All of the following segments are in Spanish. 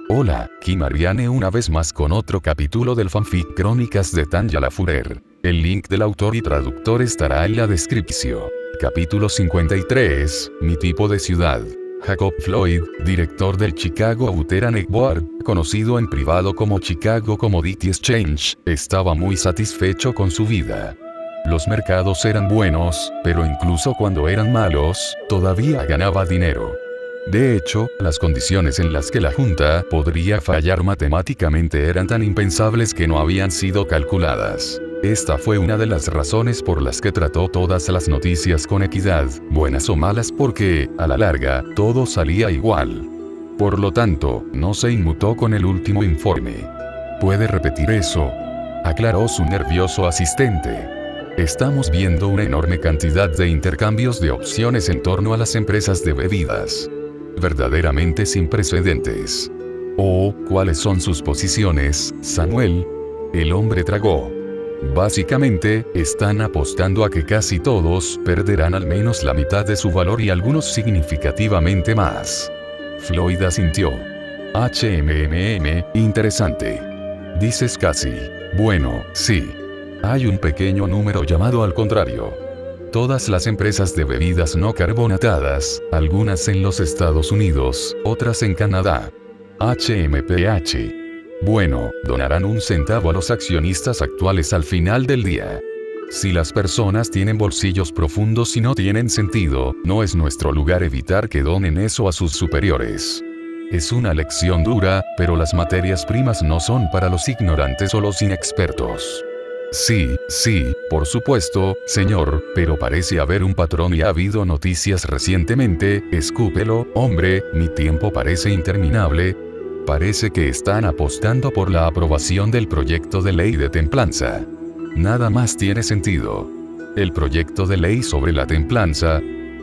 Hola, Kim Ariane una vez más con otro capítulo del fanfic Crónicas de Tanya Lafoureur. El link del autor y traductor estará en la descripción. Capítulo 53, Mi tipo de ciudad. Jacob Floyd, director del Chicago Butteranic Board, conocido en privado como Chicago Commodity Exchange, estaba muy satisfecho con su vida. Los mercados eran buenos, pero incluso cuando eran malos, todavía ganaba dinero. De hecho, las condiciones en las que la Junta podría fallar matemáticamente eran tan impensables que no habían sido calculadas. Esta fue una de las razones por las que trató todas las noticias con equidad, buenas o malas, porque, a la larga, todo salía igual. Por lo tanto, no se inmutó con el último informe. ¿Puede repetir eso?, aclaró su nervioso asistente. Estamos viendo una enorme cantidad de intercambios de opciones en torno a las empresas de bebidas. Verdaderamente sin precedentes. Oh, ¿cuáles son sus posiciones, Samuel? El hombre tragó. Básicamente, están apostando a que casi todos perderán al menos la mitad de su valor y algunos significativamente más. Floyd asintió. Interesante. Dices casi. Bueno, sí. Hay un pequeño número llamado al contrario. Todas las empresas de bebidas no carbonatadas, algunas en los Estados Unidos, otras en Canadá. HMPH. Bueno, donarán un centavo a los accionistas actuales al final del día. Si las personas tienen bolsillos profundos y no tienen sentido, no es nuestro lugar evitar que donen eso a sus superiores. Es una lección dura, pero las materias primas no son para los ignorantes o los inexpertos. Sí, por supuesto, señor, pero parece haber un patrón y ha habido noticias recientemente, escúpelo, hombre, mi tiempo parece interminable. Parece que están apostando por la aprobación del proyecto de ley de templanza. Nada más tiene sentido. El proyecto de ley sobre la templanza,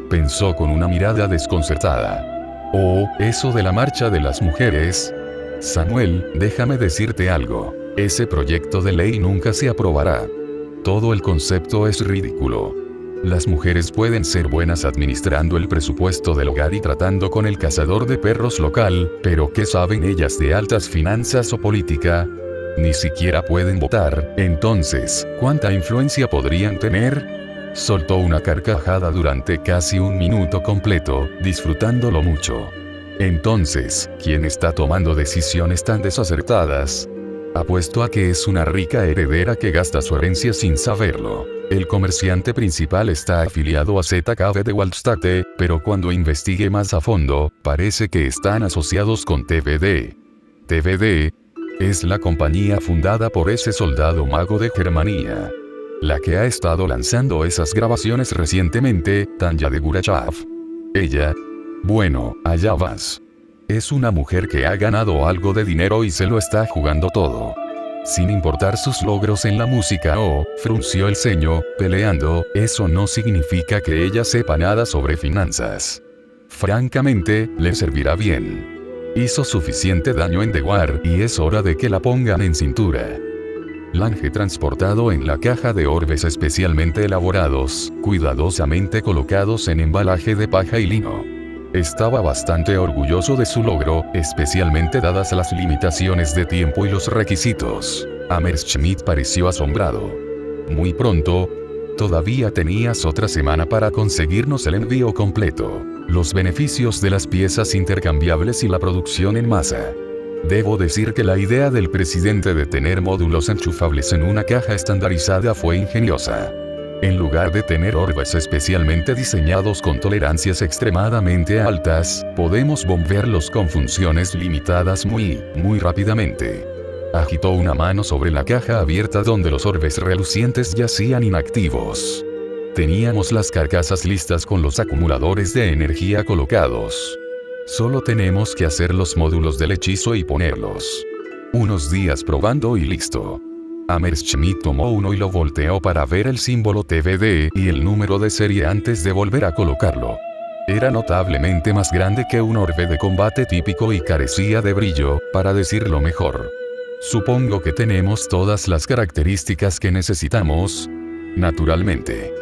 pensó con una mirada desconcertada. Oh, eso de la marcha de las mujeres. Samuel, déjame decirte algo. Ese proyecto de ley nunca se aprobará. Todo el concepto es ridículo. Las mujeres pueden ser buenas administrando el presupuesto del hogar y tratando con el cazador de perros local, pero ¿qué saben ellas de altas finanzas o política? Ni siquiera pueden votar. Entonces, ¿cuánta influencia podrían tener? Soltó una carcajada durante casi un minuto completo, disfrutándolo mucho. Entonces, ¿quién está tomando decisiones tan desacertadas? Apuesto a que es una rica heredera que gasta su herencia sin saberlo. El comerciante principal está afiliado a ZKB de Wallstate, pero cuando investigué más a fondo, parece que están asociados con TVD. TVD es la compañía fundada por ese soldado mago de Germania. La que ha estado lanzando esas grabaciones recientemente, Tanya de Gurachav. Ella. Bueno, allá vas. Es una mujer que ha ganado algo de dinero y se lo está jugando todo. Sin importar sus logros en la música frunció el ceño, peleando, eso no significa que ella sepa nada sobre finanzas. Francamente, le servirá bien. Hizo suficiente daño en The War y es hora de que la pongan en cintura. Lange transportado en la caja de orbes especialmente elaborados, cuidadosamente colocados en embalaje de paja y lino. Estaba bastante orgulloso de su logro, especialmente dadas las limitaciones de tiempo y los requisitos. Hammerschmidt pareció asombrado. Muy pronto. Todavía tenías otra semana para conseguirnos el envío completo, los beneficios de las piezas intercambiables y la producción en masa. Debo decir que la idea del presidente de tener módulos enchufables en una caja estandarizada fue ingeniosa. En lugar de tener orbes especialmente diseñados con tolerancias extremadamente altas, podemos bombearlos con funciones limitadas muy rápidamente. Agitó una mano sobre la caja abierta donde los orbes relucientes yacían inactivos. Teníamos las carcasas listas con los acumuladores de energía colocados. Solo tenemos que hacer los módulos del hechizo y ponerlos. Unos días probando y listo. Hammerschmidt tomó uno y lo volteó para ver el símbolo TVD y el número de serie antes de volver a colocarlo. Era notablemente más grande que un orbe de combate típico y carecía de brillo, para decirlo mejor. Supongo que tenemos todas las características que necesitamos. Naturalmente.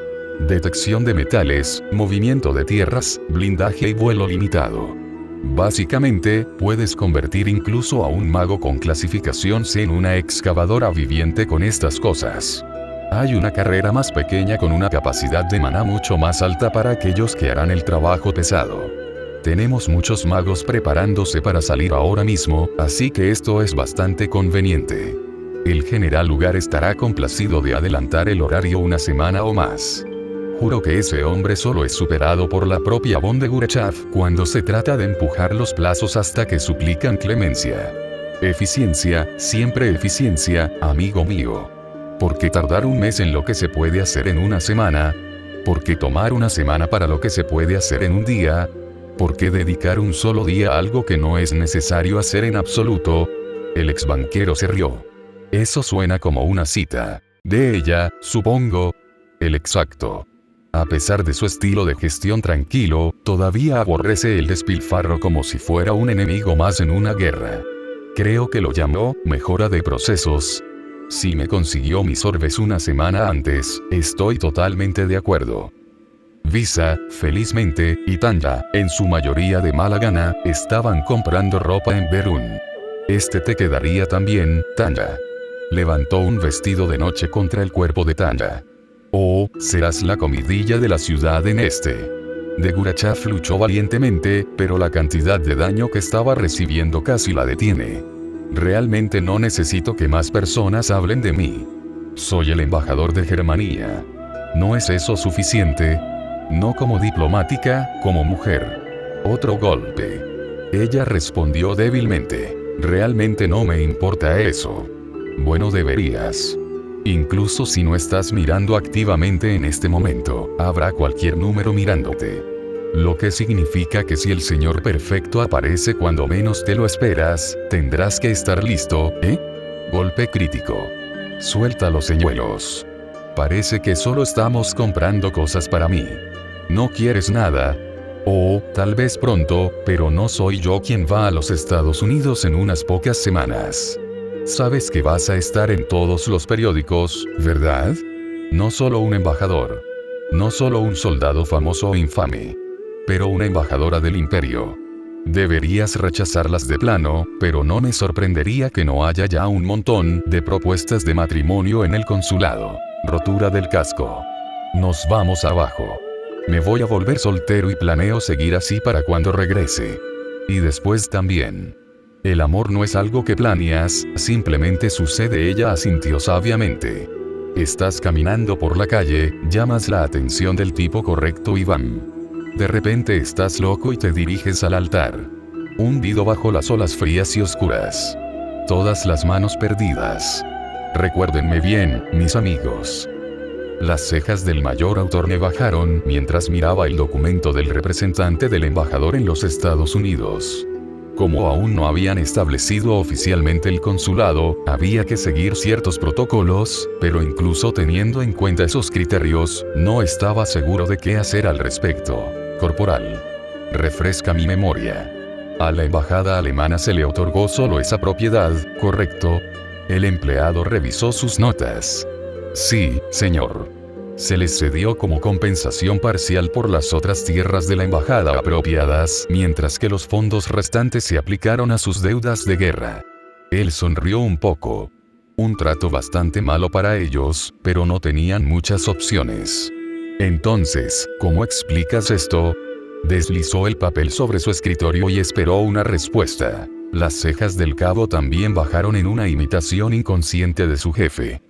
Detección de metales, movimiento de tierras, blindaje y vuelo limitado. Básicamente, puedes convertir incluso a un mago con clasificación C en una excavadora viviente con estas cosas. Hay una carrera más pequeña con una capacidad de maná mucho más alta para aquellos que harán el trabajo pesado. Tenemos muchos magos preparándose para salir ahora mismo, así que esto es bastante conveniente. El general Lugar estará complacido de adelantar el horario una semana o más. Juro que ese hombre solo es superado por la propia Von de Gurachav cuando se trata de empujar los plazos hasta que suplican clemencia. Eficiencia, siempre eficiencia, amigo mío. ¿Por qué tardar un mes en lo que se puede hacer en una semana? ¿Por qué tomar una semana para lo que se puede hacer en un día? ¿Por qué dedicar un solo día a algo que no es necesario hacer en absoluto? El ex banquero se rió. Eso suena como una cita. De ella, supongo. El exacto. A pesar de su estilo de gestión tranquilo, todavía aborrece el despilfarro como si fuera un enemigo más en una guerra. Creo que lo llamó mejora de procesos. Si me consiguió mis orbes una semana antes, estoy totalmente de acuerdo. Visa, felizmente, y Tanya, en su mayoría de mala gana, estaban comprando ropa en Berún. Este te quedaría también, Tanya. Levantó un vestido de noche contra el cuerpo de Tanya. Oh, serás la comidilla de la ciudad en este. De Gurachav luchó valientemente, pero la cantidad de daño que estaba recibiendo casi la detiene. Realmente no necesito que más personas hablen de mí. Soy el embajador de Germania. ¿No es eso suficiente? No como diplomática, como mujer. Otro golpe. Ella respondió débilmente. Realmente no me importa eso. Bueno, deberías. Incluso si no estás mirando activamente en este momento, habrá cualquier número mirándote. Lo que significa que si el señor perfecto aparece cuando menos te lo esperas, tendrás que estar listo, ¿eh? Golpe crítico. Suelta los señuelos. Parece que solo estamos comprando cosas para mí. ¿No quieres nada? O, tal vez pronto, pero no soy yo quien va a los Estados Unidos en unas pocas semanas. Sabes que vas a estar en todos los periódicos, ¿verdad? No solo un embajador. No solo un soldado famoso o infame. Pero una embajadora del imperio. Deberías rechazarlas de plano, pero no me sorprendería que no haya ya un montón de propuestas de matrimonio en el consulado. Rotura del casco. Nos vamos abajo. Me voy a volver soltero y planeo seguir así para cuando regrese. Y después también. El amor no es algo que planeas, simplemente sucede. Ella asintió sabiamente. Estás caminando por la calle, llamas la atención del tipo correcto y ¡bam! De repente estás loco y te diriges al altar. Hundido bajo las olas frías y oscuras. Todas las manos perdidas. Recuérdenme bien, mis amigos. Las cejas del mayor Autorne bajaron mientras miraba el documento del representante del embajador en los Estados Unidos. Como aún no habían establecido oficialmente el consulado, había que seguir ciertos protocolos, pero incluso teniendo en cuenta esos criterios, no estaba seguro de qué hacer al respecto. Corporal. Refresca mi memoria. A la embajada alemana se le otorgó solo esa propiedad, ¿correcto? El empleado revisó sus notas. Sí, señor. Se les cedió como compensación parcial por las otras tierras de la embajada apropiadas, mientras que los fondos restantes se aplicaron a sus deudas de guerra. Él sonrió un poco. Un trato bastante malo para ellos, pero no tenían muchas opciones. Entonces, ¿cómo explicas esto? Deslizó el papel sobre su escritorio y esperó una respuesta. Las cejas del cabo también bajaron en una imitación inconsciente de su jefe.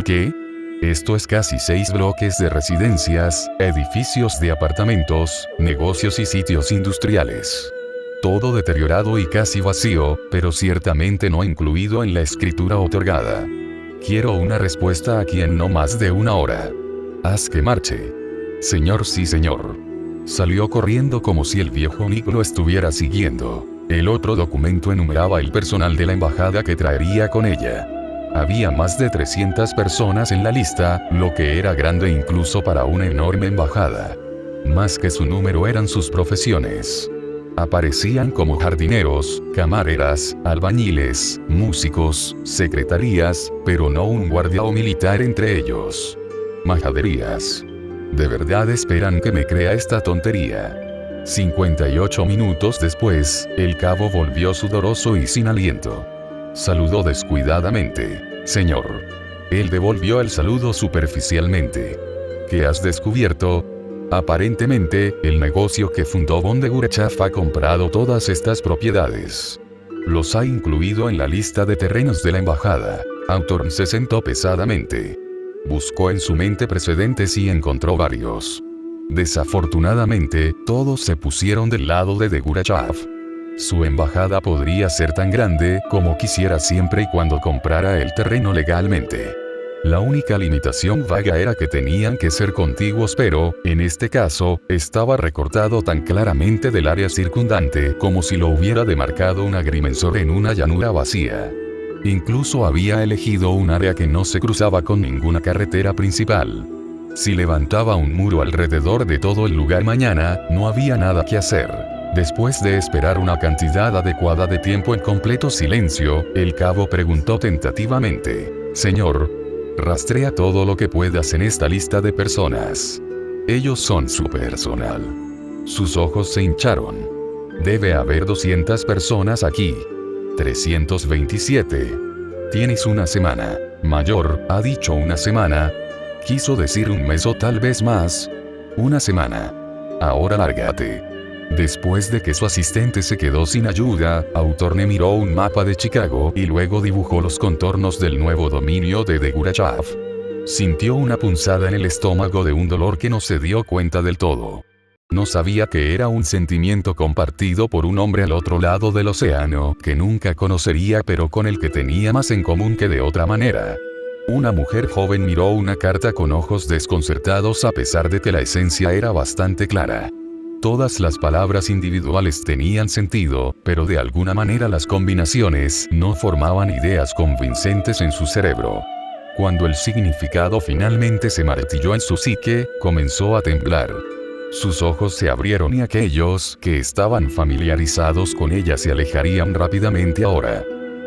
¿Qué? Esto es casi 6 bloques de residencias, edificios de apartamentos, negocios y sitios industriales. Todo deteriorado y casi vacío, pero ciertamente no incluido en la escritura otorgada. Quiero una respuesta aquí en no más de una hora. Haz que marche. Señor, sí señor. Salió corriendo como si el viejo Nick lo estuviera siguiendo. El otro documento enumeraba el personal de la embajada que traería con ella. Había más de 300 personas en la lista, lo que era grande incluso para una enorme embajada. Más que su número eran sus profesiones. Aparecían como jardineros, camareras, albañiles, músicos, secretarías, pero no un guardia o militar entre ellos. Majaderías. ¿De verdad esperan que me crea esta tontería? 58 minutos después, el cabo volvió sudoroso y sin aliento. Saludó descuidadamente. Señor. Él devolvió el saludo superficialmente. ¿Qué has descubierto? Aparentemente, el negocio que fundó von de Gurachev ha comprado todas estas propiedades. Los ha incluido en la lista de terrenos de la embajada. Autorn se sentó pesadamente. Buscó en su mente precedentes y encontró varios. Desafortunadamente, todos se pusieron del lado de Gurachev. Su embajada podría ser tan grande como quisiera siempre y cuando comprara el terreno legalmente. La única limitación vaga era que tenían que ser contiguos, pero, en este caso, estaba recortado tan claramente del área circundante como si lo hubiera demarcado un agrimensor en una llanura vacía. Incluso había elegido un área que no se cruzaba con ninguna carretera principal. Si levantaba un muro alrededor de todo el lugar mañana, no había nada que hacer. Después de esperar una cantidad adecuada de tiempo en completo silencio, el cabo preguntó tentativamente: Señor, rastrea todo lo que puedas en esta lista de personas. Ellos son su personal. Sus ojos se hincharon. Debe haber 200 personas aquí. 327. Tienes una semana. Mayor, ha dicho una semana. Quiso decir un mes o tal vez más. Una semana. Ahora lárgate. Después de que su asistente se quedó sin ayuda, Autorne miró un mapa de Chicago y luego dibujó los contornos del nuevo dominio de Gurachev. Sintió una punzada en el estómago de un dolor que no se dio cuenta del todo. No sabía que era un sentimiento compartido por un hombre al otro lado del océano que nunca conocería, pero con el que tenía más en común que de otra manera. Una mujer joven miró una carta con ojos desconcertados a pesar de que la esencia era bastante clara. Todas las palabras individuales tenían sentido, pero de alguna manera las combinaciones no formaban ideas convincentes en su cerebro. Cuando el significado finalmente se martilló en su psique, comenzó a temblar. Sus ojos se abrieron y aquellos que estaban familiarizados con ella se alejarían rápidamente ahora.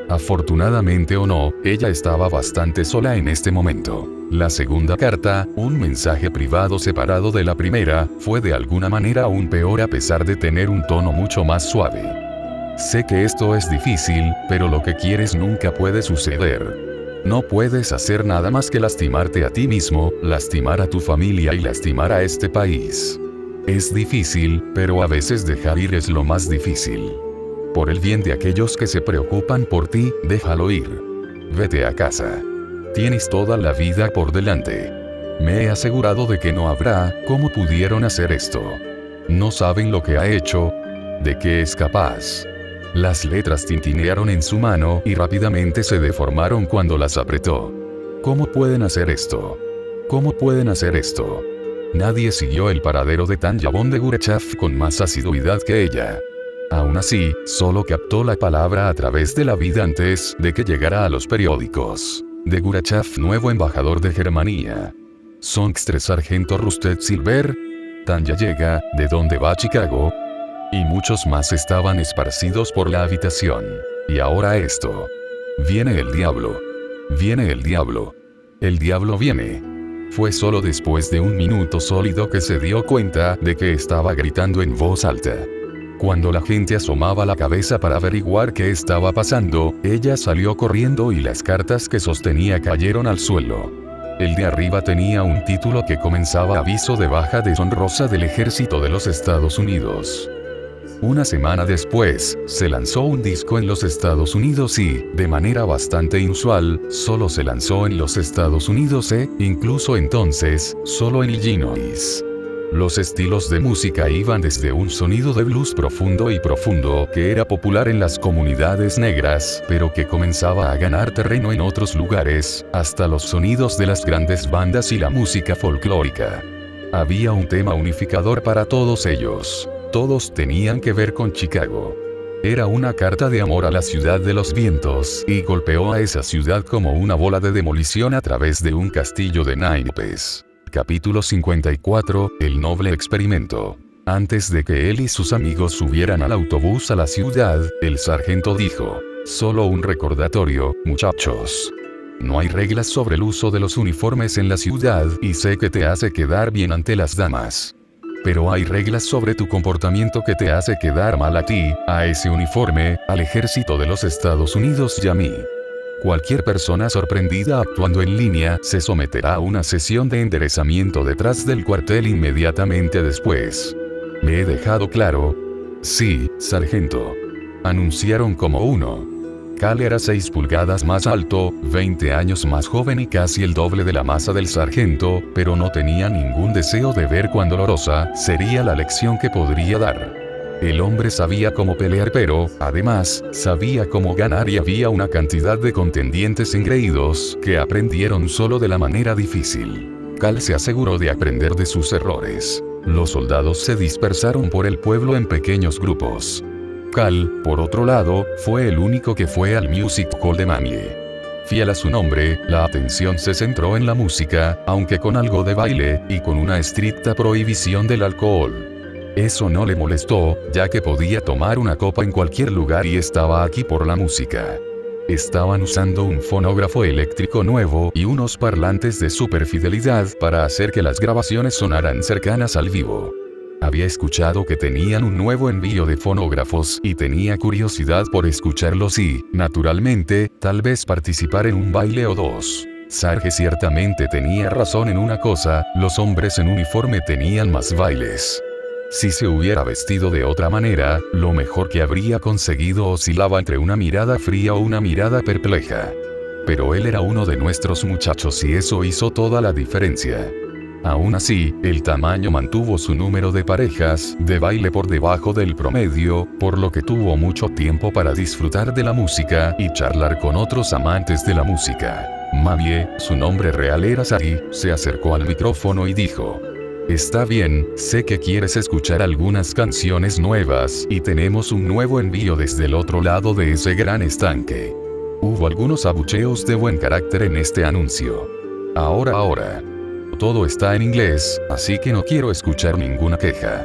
Afortunadamente o no, ella estaba bastante sola en este momento. La segunda carta, un mensaje privado separado de la primera, fue de alguna manera aún peor a pesar de tener un tono mucho más suave. Sé que esto es difícil, pero lo que quieres nunca puede suceder. No puedes hacer nada más que lastimarte a ti mismo, lastimar a tu familia y lastimar a este país. Es difícil, pero a veces dejar ir es lo más difícil. Por el bien de aquellos que se preocupan por ti, déjalo ir. Vete a casa. Tienes toda la vida por delante. Me he asegurado de que no habrá. ¿Cómo pudieron hacer esto? No saben lo que ha hecho, de qué es capaz. Las letras tintinearon en su mano y rápidamente se deformaron cuando las apretó. ¿Cómo pueden hacer esto? ¿Cómo pueden hacer esto? Nadie siguió el paradero de Tanya von de Gurachev con más asiduidad que ella. Aún así, solo captó la palabra a través de la vida antes de que llegara a los periódicos. De Gurachev, nuevo embajador de Germania. Songstre sargento Rusted Silver. Tanya llega, ¿de dónde va Chicago? Y muchos más estaban esparcidos por la habitación. Y ahora esto. Viene el diablo. Viene el diablo. El diablo viene. Fue solo después de un minuto sólido que se dio cuenta de que estaba gritando en voz alta. Cuando la gente asomaba la cabeza para averiguar qué estaba pasando, ella salió corriendo y las cartas que sostenía cayeron al suelo. El de arriba tenía un título que comenzaba: aviso de baja deshonrosa del ejército de los Estados Unidos. Una semana después, se lanzó un disco en los Estados Unidos y, de manera bastante inusual, solo se lanzó en los Estados Unidos incluso entonces, solo en Illinois. Los estilos de música iban desde un sonido de blues profundo y profundo que era popular en las comunidades negras, pero que comenzaba a ganar terreno en otros lugares, hasta los sonidos de las grandes bandas y la música folclórica. Había un tema unificador para todos ellos. Todos tenían que ver con Chicago. Era una carta de amor a la ciudad de los vientos y golpeó a esa ciudad como una bola de demolición a través de un castillo de naipes. Capítulo 54, El noble experimento. Antes de que él y sus amigos subieran al autobús a la ciudad, el sargento dijo: solo un recordatorio, muchachos. No hay reglas sobre el uso de los uniformes en la ciudad y sé que te hace quedar bien ante las damas. Pero hay reglas sobre tu comportamiento que te hace quedar mal a ti, a ese uniforme, al ejército de los Estados Unidos y a mí. Cualquier persona sorprendida actuando en línea se someterá a una sesión de enderezamiento detrás del cuartel inmediatamente después. ¿Me he dejado claro? Sí, sargento. Anunciaron como uno. Cal era 6 pulgadas más alto, 20 años más joven y casi el doble de la masa del sargento, pero no tenía ningún deseo de ver cuán dolorosa sería la lección que podría dar. El hombre sabía cómo pelear, pero, además, sabía cómo ganar y había una cantidad de contendientes engreídos que aprendieron solo de la manera difícil. Cal se aseguró de aprender de sus errores. Los soldados se dispersaron por el pueblo en pequeños grupos. Cal, por otro lado, fue el único que fue al Music Hall de Mamie. Fiel a su nombre, la atención se centró en la música, aunque con algo de baile, y con una estricta prohibición del alcohol. Eso no le molestó, ya que podía tomar una copa en cualquier lugar y estaba aquí por la música. Estaban usando un fonógrafo eléctrico nuevo y unos parlantes de super fidelidad para hacer que las grabaciones sonaran cercanas al vivo. Había escuchado que tenían un nuevo envío de fonógrafos y tenía curiosidad por escucharlos y, naturalmente, tal vez participar en un baile o dos. Sarge ciertamente tenía razón en una cosa, los hombres en uniforme tenían más bailes. Si se hubiera vestido de otra manera, lo mejor que habría conseguido oscilaba entre una mirada fría o una mirada perpleja. Pero él era uno de nuestros muchachos y eso hizo toda la diferencia. Aún así, el tamaño mantuvo su número de parejas de baile por debajo del promedio, por lo que tuvo mucho tiempo para disfrutar de la música y charlar con otros amantes de la música. Mamie, su nombre real era Sari, se acercó al micrófono y dijo: «Está bien, sé que quieres escuchar algunas canciones nuevas y tenemos un nuevo envío desde el otro lado de ese gran estanque». Hubo algunos abucheos de buen carácter en este anuncio. Ahora. Todo está en inglés, así que no quiero escuchar ninguna queja.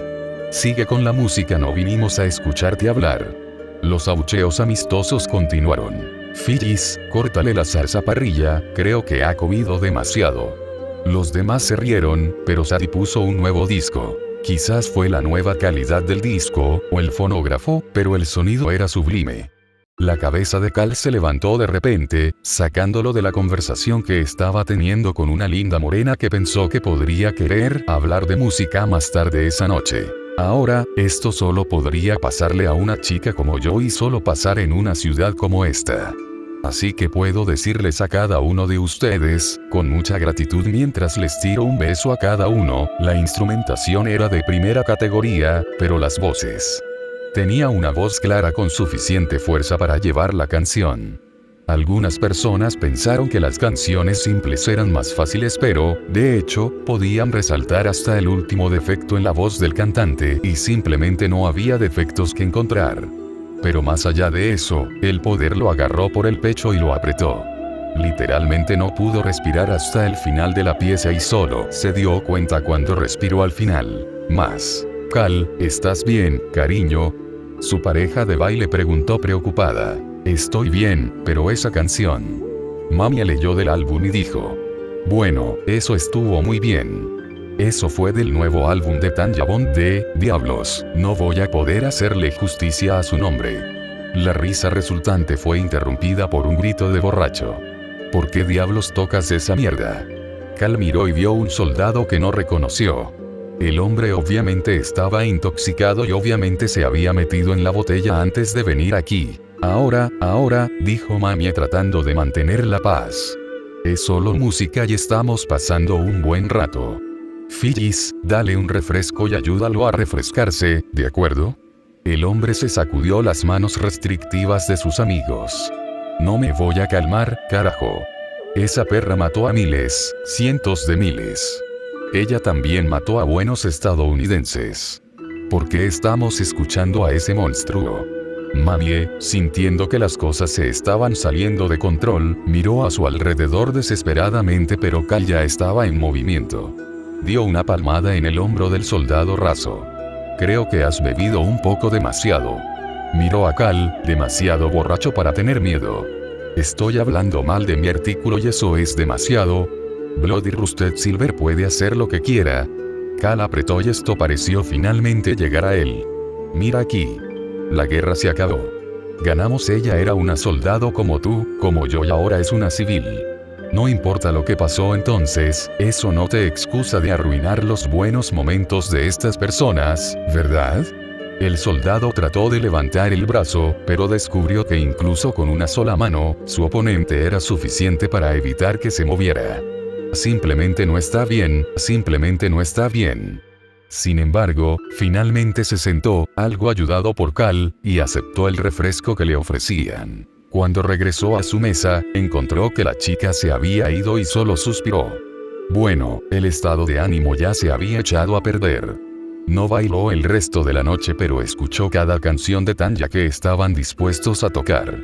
Sigue con la música, no vinimos a escucharte hablar. Los abucheos amistosos continuaron. Phyllis, córtale la salsa parrilla, creo que ha comido demasiado. Los demás se rieron, pero Sari puso un nuevo disco. Quizás fue la nueva calidad del disco, o el fonógrafo, pero el sonido era sublime. La cabeza de Cal se levantó de repente, sacándolo de la conversación que estaba teniendo con una linda morena que pensó que podría querer hablar de música más tarde esa noche. Ahora, esto solo podría pasarle a una chica como yo y solo pasar en una ciudad como esta. Así que puedo decirles a cada uno de ustedes, con mucha gratitud mientras les tiro un beso a cada uno, la instrumentación era de primera categoría, pero las voces. Tenía una voz clara con suficiente fuerza para llevar la canción. Algunas personas pensaron que las canciones simples eran más fáciles, pero, de hecho, podían resaltar hasta el último defecto en la voz del cantante y simplemente no había defectos que encontrar. Pero más allá de eso, el poder lo agarró por el pecho y lo apretó. Literalmente no pudo respirar hasta el final de la pieza y solo se dio cuenta cuando respiró al final. Más. Cal, ¿estás bien, cariño? Su pareja de baile preguntó preocupada. Estoy bien, pero esa canción. Mamie leyó del álbum y dijo: bueno, eso estuvo muy bien. Eso fue del nuevo álbum de Tanya Bond de Diablos, no voy a poder hacerle justicia a su nombre. La risa resultante fue interrumpida por un grito de borracho. ¿Por qué diablos tocas esa mierda? Cal miró y vio un soldado que no reconoció. El hombre obviamente estaba intoxicado y obviamente se había metido en la botella antes de venir aquí. Ahora, dijo Mamie tratando de mantener la paz. Es solo música y estamos pasando un buen rato. Phyllis, dale un refresco y ayúdalo a refrescarse, ¿de acuerdo? El hombre se sacudió las manos restrictivas de sus amigos. No me voy a calmar, carajo. Esa perra mató a miles, cientos de miles. Ella también mató a buenos estadounidenses. ¿Por qué estamos escuchando a ese monstruo? Mamie, sintiendo que las cosas se estaban saliendo de control, miró a su alrededor desesperadamente, pero Cal ya estaba en movimiento. Dio una palmada en el hombro del soldado raso. Creo que has bebido un poco demasiado. Miró a Cal, demasiado borracho para tener miedo. Estoy hablando mal de mi artículo y eso es demasiado. Bloody Rusted Silver puede hacer lo que quiera. Cal apretó y esto pareció finalmente llegar a él. Mira aquí. La guerra se acabó. Ganamos. Ella era una soldado como tú, como yo, y ahora es una civil. No importa lo que pasó entonces, eso no te excusa de arruinar los buenos momentos de estas personas, ¿verdad? El soldado trató de levantar el brazo, pero descubrió que incluso con una sola mano, su oponente era suficiente para evitar que se moviera. Simplemente no está bien, simplemente no está bien. Sin embargo, finalmente se sentó, algo ayudado por Cal, y aceptó el refresco que le ofrecían. Cuando regresó a su mesa, encontró que la chica se había ido y solo suspiró. Bueno, el estado de ánimo ya se había echado a perder. No bailó el resto de la noche, pero escuchó cada canción de Tanya que estaban dispuestos a tocar.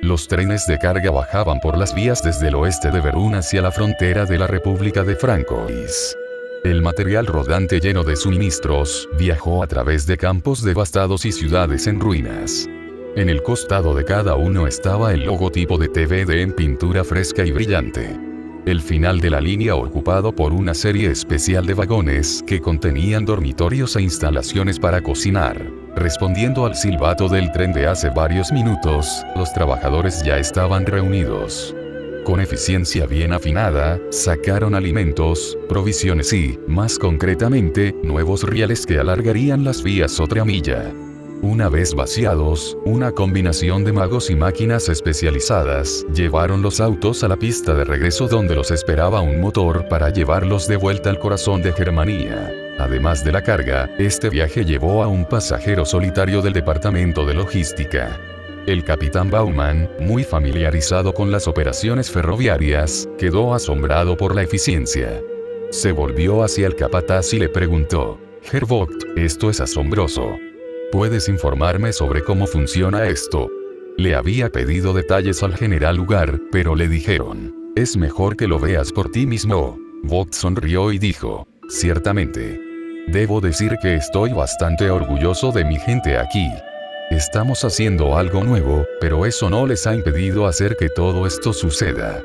Los trenes de carga bajaban por las vías desde el oeste de Verún hacia la frontera de la República de Francois. El material rodante lleno de suministros viajó a través de campos devastados y ciudades en ruinas. En el costado de cada uno estaba el logotipo de TVD en pintura fresca y brillante. El final de la línea ocupado por una serie especial de vagones que contenían dormitorios e instalaciones para cocinar. Respondiendo al silbato del tren de hace varios minutos, los trabajadores ya estaban reunidos. Con eficiencia bien afinada, sacaron alimentos, provisiones y, más concretamente, nuevos rieles que alargarían las vías otra milla. Una vez vaciados, una combinación de magos y máquinas especializadas llevaron los autos a la pista de regreso donde los esperaba un motor para llevarlos de vuelta al corazón de Germania. Además de la carga, este viaje llevó a un pasajero solitario del departamento de logística. El capitán Baumann, muy familiarizado con las operaciones ferroviarias, quedó asombrado por la eficiencia. Se volvió hacia el capataz y le preguntó: Hervogt, esto es asombroso. ¿Puedes informarme sobre cómo funciona esto? Le había pedido detalles al general Ugar, pero le dijeron: es mejor que lo veas por ti mismo. Vogt sonrió y dijo: ciertamente. Debo decir que estoy bastante orgulloso de mi gente aquí. Estamos haciendo algo nuevo, pero eso no les ha impedido hacer que todo esto suceda.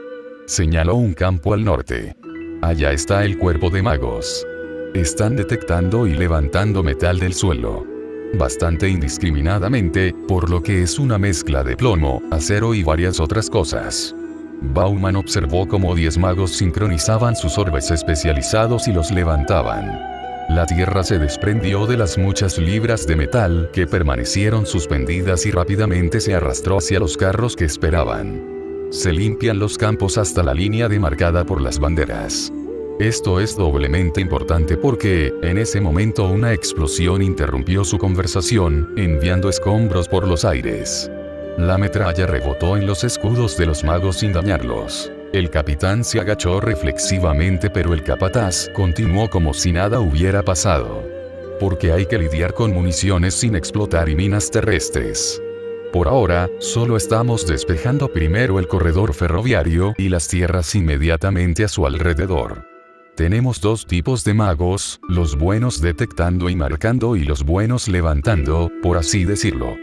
Señaló un campo al norte. Allá está el cuerpo de magos. Están detectando y levantando metal del suelo. Bastante indiscriminadamente, por lo que es una mezcla de plomo, acero y varias otras cosas. Baumann observó cómo 10 magos sincronizaban sus orbes especializados y los levantaban. La tierra se desprendió de las muchas libras de metal que permanecieron suspendidas y rápidamente se arrastró hacia los carros que esperaban. Se limpian los campos hasta la línea demarcada por las banderas. Esto es doblemente importante porque, en ese momento, una explosión interrumpió su conversación, enviando escombros por los aires. La metralla rebotó en los escudos de los magos sin dañarlos. El capitán se agachó reflexivamente, pero el capataz continuó como si nada hubiera pasado. Porque hay que lidiar con municiones sin explotar y minas terrestres. Por ahora, solo estamos despejando primero el corredor ferroviario y las tierras inmediatamente a su alrededor. Tenemos 2 tipos de magos, los buenos detectando y marcando y los buenos levantando, por así decirlo.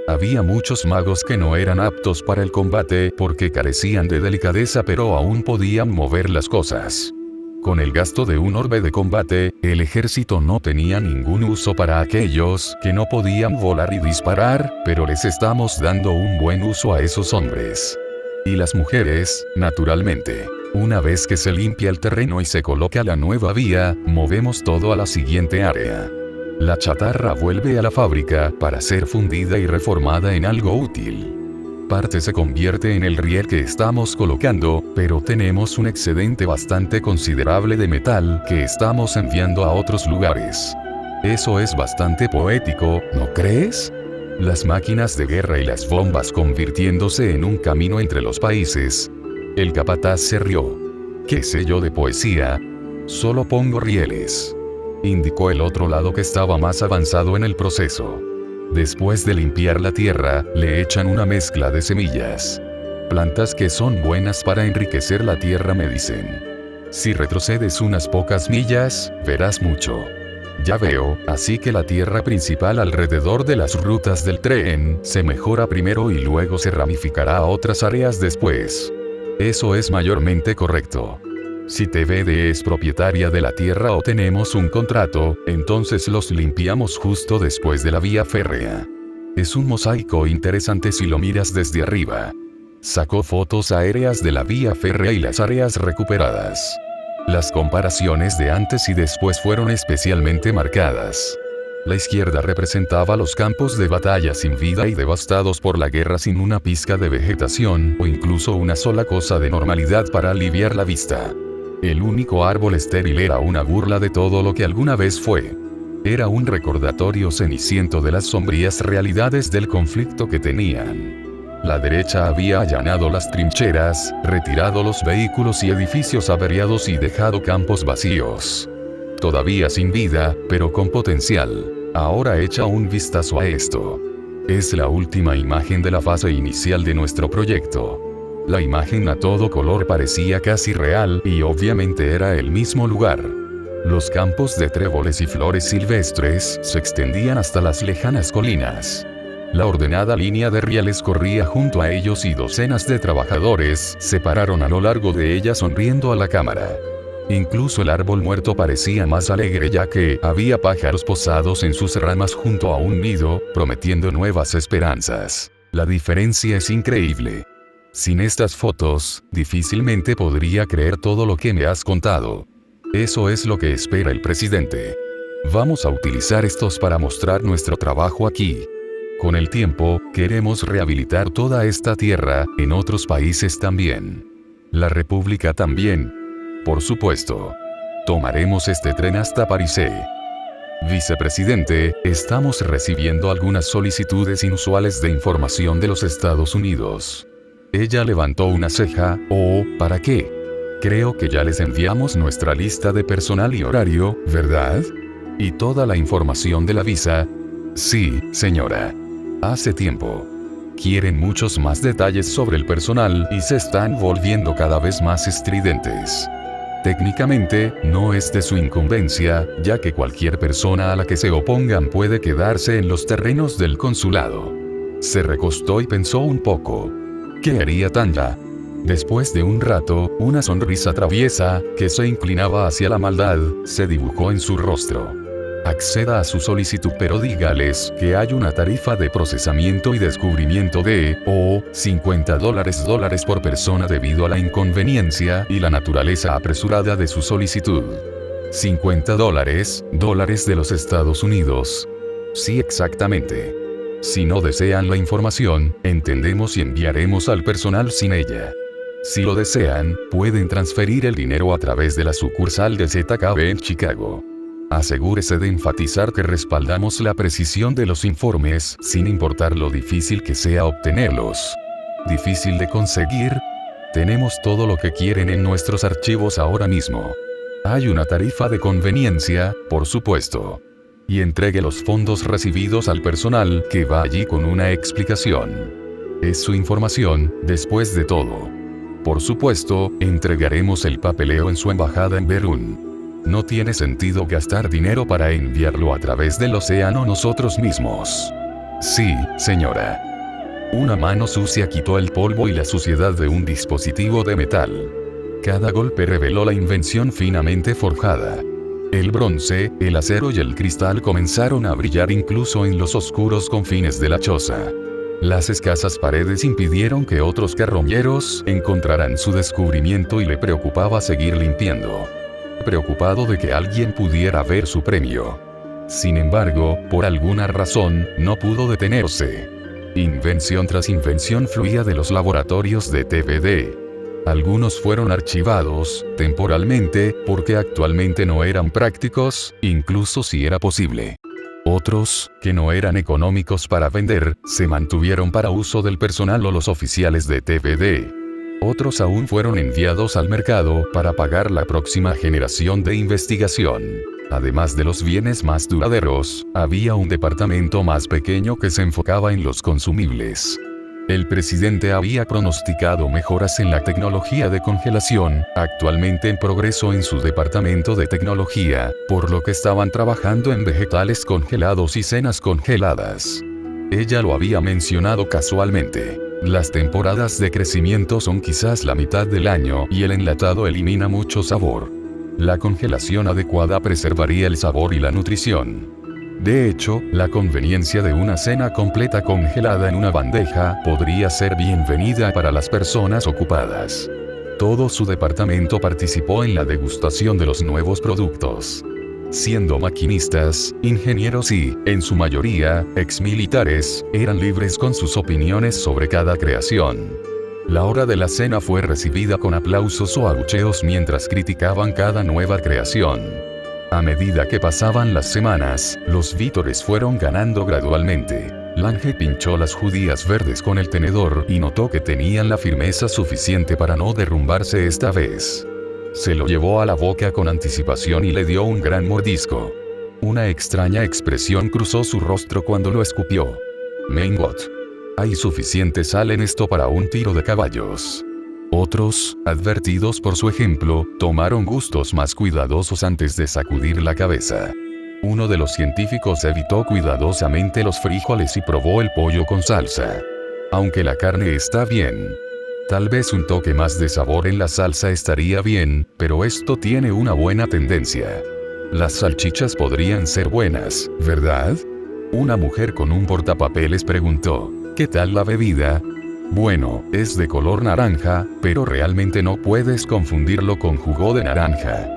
Había muchos magos que no eran aptos para el combate porque carecían de delicadeza, pero aún podían mover las cosas. Con el gasto de un orbe de combate, el ejército no tenía ningún uso para aquellos que no podían volar y disparar, pero les estamos dando un buen uso a esos hombres. Y las mujeres, naturalmente. Una vez que se limpia el terreno y se coloca la nueva vía, movemos todo a la siguiente área. La chatarra vuelve a la fábrica para ser fundida y reformada en algo útil. Parte se convierte en el riel que estamos colocando, pero tenemos un excedente bastante considerable de metal que estamos enviando a otros lugares. Eso es bastante poético, ¿no crees? Las máquinas de guerra y las bombas convirtiéndose en un camino entre los países. El capataz se rió. ¿Qué sé yo de poesía? Solo pongo rieles. Indicó el otro lado que estaba más avanzado en el proceso. Después de limpiar la tierra, le echan una mezcla de semillas. Plantas que son buenas para enriquecer la tierra, me dicen. Si retrocedes unas pocas millas, verás mucho. Ya veo, así que la tierra principal alrededor de las rutas del tren se mejora primero y luego se ramificará a otras áreas después. Eso es mayormente correcto. Si TVD es propietaria de la tierra o tenemos un contrato, entonces los limpiamos justo después de la vía férrea. Es un mosaico interesante si lo miras desde arriba. Sacó fotos aéreas de la vía férrea y las áreas recuperadas. Las comparaciones de antes y después fueron especialmente marcadas. La izquierda representaba los campos de batalla sin vida y devastados por la guerra sin una pizca de vegetación o incluso una sola cosa de normalidad para aliviar la vista. El único árbol estéril era una burla de todo lo que alguna vez fue. Era un recordatorio ceniciento de las sombrías realidades del conflicto que tenían. La derecha había allanado las trincheras, retirado los vehículos y edificios averiados y dejado campos vacíos. Todavía sin vida, pero con potencial. Ahora echa un vistazo a esto. Es la última imagen de la fase inicial de nuestro proyecto. La imagen a todo color parecía casi real y obviamente era el mismo lugar. Los campos de tréboles y flores silvestres se extendían hasta las lejanas colinas. La ordenada línea de rieles corría junto a ellos y docenas de trabajadores se pararon a lo largo de ella sonriendo a la cámara. Incluso el árbol muerto parecía más alegre ya que había pájaros posados en sus ramas junto a un nido, prometiendo nuevas esperanzas. La diferencia es increíble. Sin estas fotos, difícilmente podría creer todo lo que me has contado. Eso es lo que espera el presidente. Vamos a utilizar estos para mostrar nuestro trabajo aquí. Con el tiempo, queremos rehabilitar toda esta tierra, en otros países también. La República también. Por supuesto. Tomaremos este tren hasta París. Vicepresidente, estamos recibiendo algunas solicitudes inusuales de información de los Estados Unidos. Ella levantó una ceja. ¿Oh, para qué? Creo que ya les enviamos nuestra lista de personal y horario, ¿verdad? ¿Y toda la información de la visa? Sí, señora. Hace tiempo. Quieren muchos más detalles sobre el personal y se están volviendo cada vez más estridentes. Técnicamente, no es de su incumbencia, ya que cualquier persona a la que se opongan puede quedarse en los terrenos del consulado. Se recostó y pensó un poco. ¿Qué haría Tanya? Después de un rato, una sonrisa traviesa, que se inclinaba hacia la maldad, se dibujó en su rostro. Acceda a su solicitud, pero dígales que hay una tarifa de procesamiento y descubrimiento de, $50 por persona debido a la inconveniencia y la naturaleza apresurada de su solicitud. $50, dólares de los Estados Unidos. Sí, exactamente. Si no desean la información, entendemos y enviaremos al personal sin ella. Si lo desean, pueden transferir el dinero a través de la sucursal de ZKB en Chicago. Asegúrese de enfatizar que respaldamos la precisión de los informes, sin importar lo difícil que sea obtenerlos. ¿Difícil de conseguir? Tenemos todo lo que quieren en nuestros archivos ahora mismo. Hay una tarifa de conveniencia, por supuesto. Y entregue los fondos recibidos al personal que va allí con una explicación. Es su información, después de todo. Por supuesto, entregaremos el papeleo en su embajada en Berún. No tiene sentido gastar dinero para enviarlo a través del océano nosotros mismos. Sí, señora. Una mano sucia quitó el polvo y la suciedad de un dispositivo de metal. Cada golpe reveló la invención finamente forjada. El bronce, el acero y el cristal comenzaron a brillar incluso en los oscuros confines de la choza. Las escasas paredes impidieron que otros carroñeros encontraran su descubrimiento y le preocupaba seguir limpiando. Preocupado de que alguien pudiera ver su premio. Sin embargo, por alguna razón, no pudo detenerse. Invención tras invención fluía de los laboratorios de TVD. Algunos fueron archivados, temporalmente, porque actualmente no eran prácticos, incluso si era posible. Otros, que no eran económicos para vender, se mantuvieron para uso del personal o los oficiales de TVD. Otros aún fueron enviados al mercado para pagar la próxima generación de investigación. Además de los bienes más duraderos, había un departamento más pequeño que se enfocaba en los consumibles. El presidente había pronosticado mejoras en la tecnología de congelación, actualmente en progreso en su departamento de tecnología, por lo que estaban trabajando en vegetales congelados y cenas congeladas. Ella lo había mencionado casualmente. Las temporadas de crecimiento son quizás la mitad del año y el enlatado elimina mucho sabor. La congelación adecuada preservaría el sabor y la nutrición. De hecho, la conveniencia de una cena completa congelada en una bandeja podría ser bienvenida para las personas ocupadas. Todo su departamento participó en la degustación de los nuevos productos. Siendo maquinistas, ingenieros y, en su mayoría, exmilitares, eran libres con sus opiniones sobre cada creación. La hora de la cena fue recibida con aplausos o abucheos mientras criticaban cada nueva creación. A medida que pasaban las semanas, los vítores fueron ganando gradualmente. Lange pinchó las judías verdes con el tenedor y notó que tenían la firmeza suficiente para no derrumbarse esta vez. Se lo llevó a la boca con anticipación y le dio un gran mordisco. Una extraña expresión cruzó su rostro cuando lo escupió. Maingot. Hay suficiente sal en esto para un tiro de caballos. Otros, advertidos por su ejemplo, tomaron gustos más cuidadosos antes de sacudir la cabeza. Uno de los científicos evitó cuidadosamente los frijoles y probó el pollo con salsa. Aunque la carne está bien. Tal vez un toque más de sabor en la salsa estaría bien, pero esto tiene una buena tendencia. Las salchichas podrían ser buenas, ¿verdad? Una mujer con un portapapeles preguntó, ¿qué tal la bebida? Bueno, es de color naranja, pero realmente no puedes confundirlo con jugo de naranja.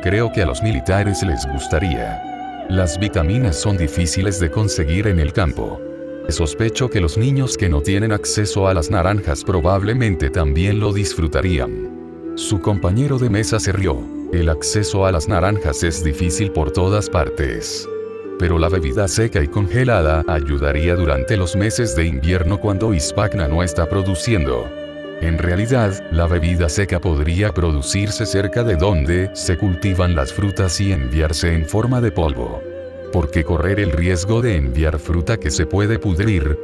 Creo que a los militares les gustaría. Las vitaminas son difíciles de conseguir en el campo. Sospecho que los niños que no tienen acceso a las naranjas probablemente también lo disfrutarían. Su compañero de mesa se rió. El acceso a las naranjas es difícil por todas partes. Pero la bebida seca y congelada ayudaría durante los meses de invierno cuando Ispagna no está produciendo. En realidad, la bebida seca podría producirse cerca de donde se cultivan las frutas y enviarse en forma de polvo. ¿Por qué correr el riesgo de enviar fruta que se puede pudrir?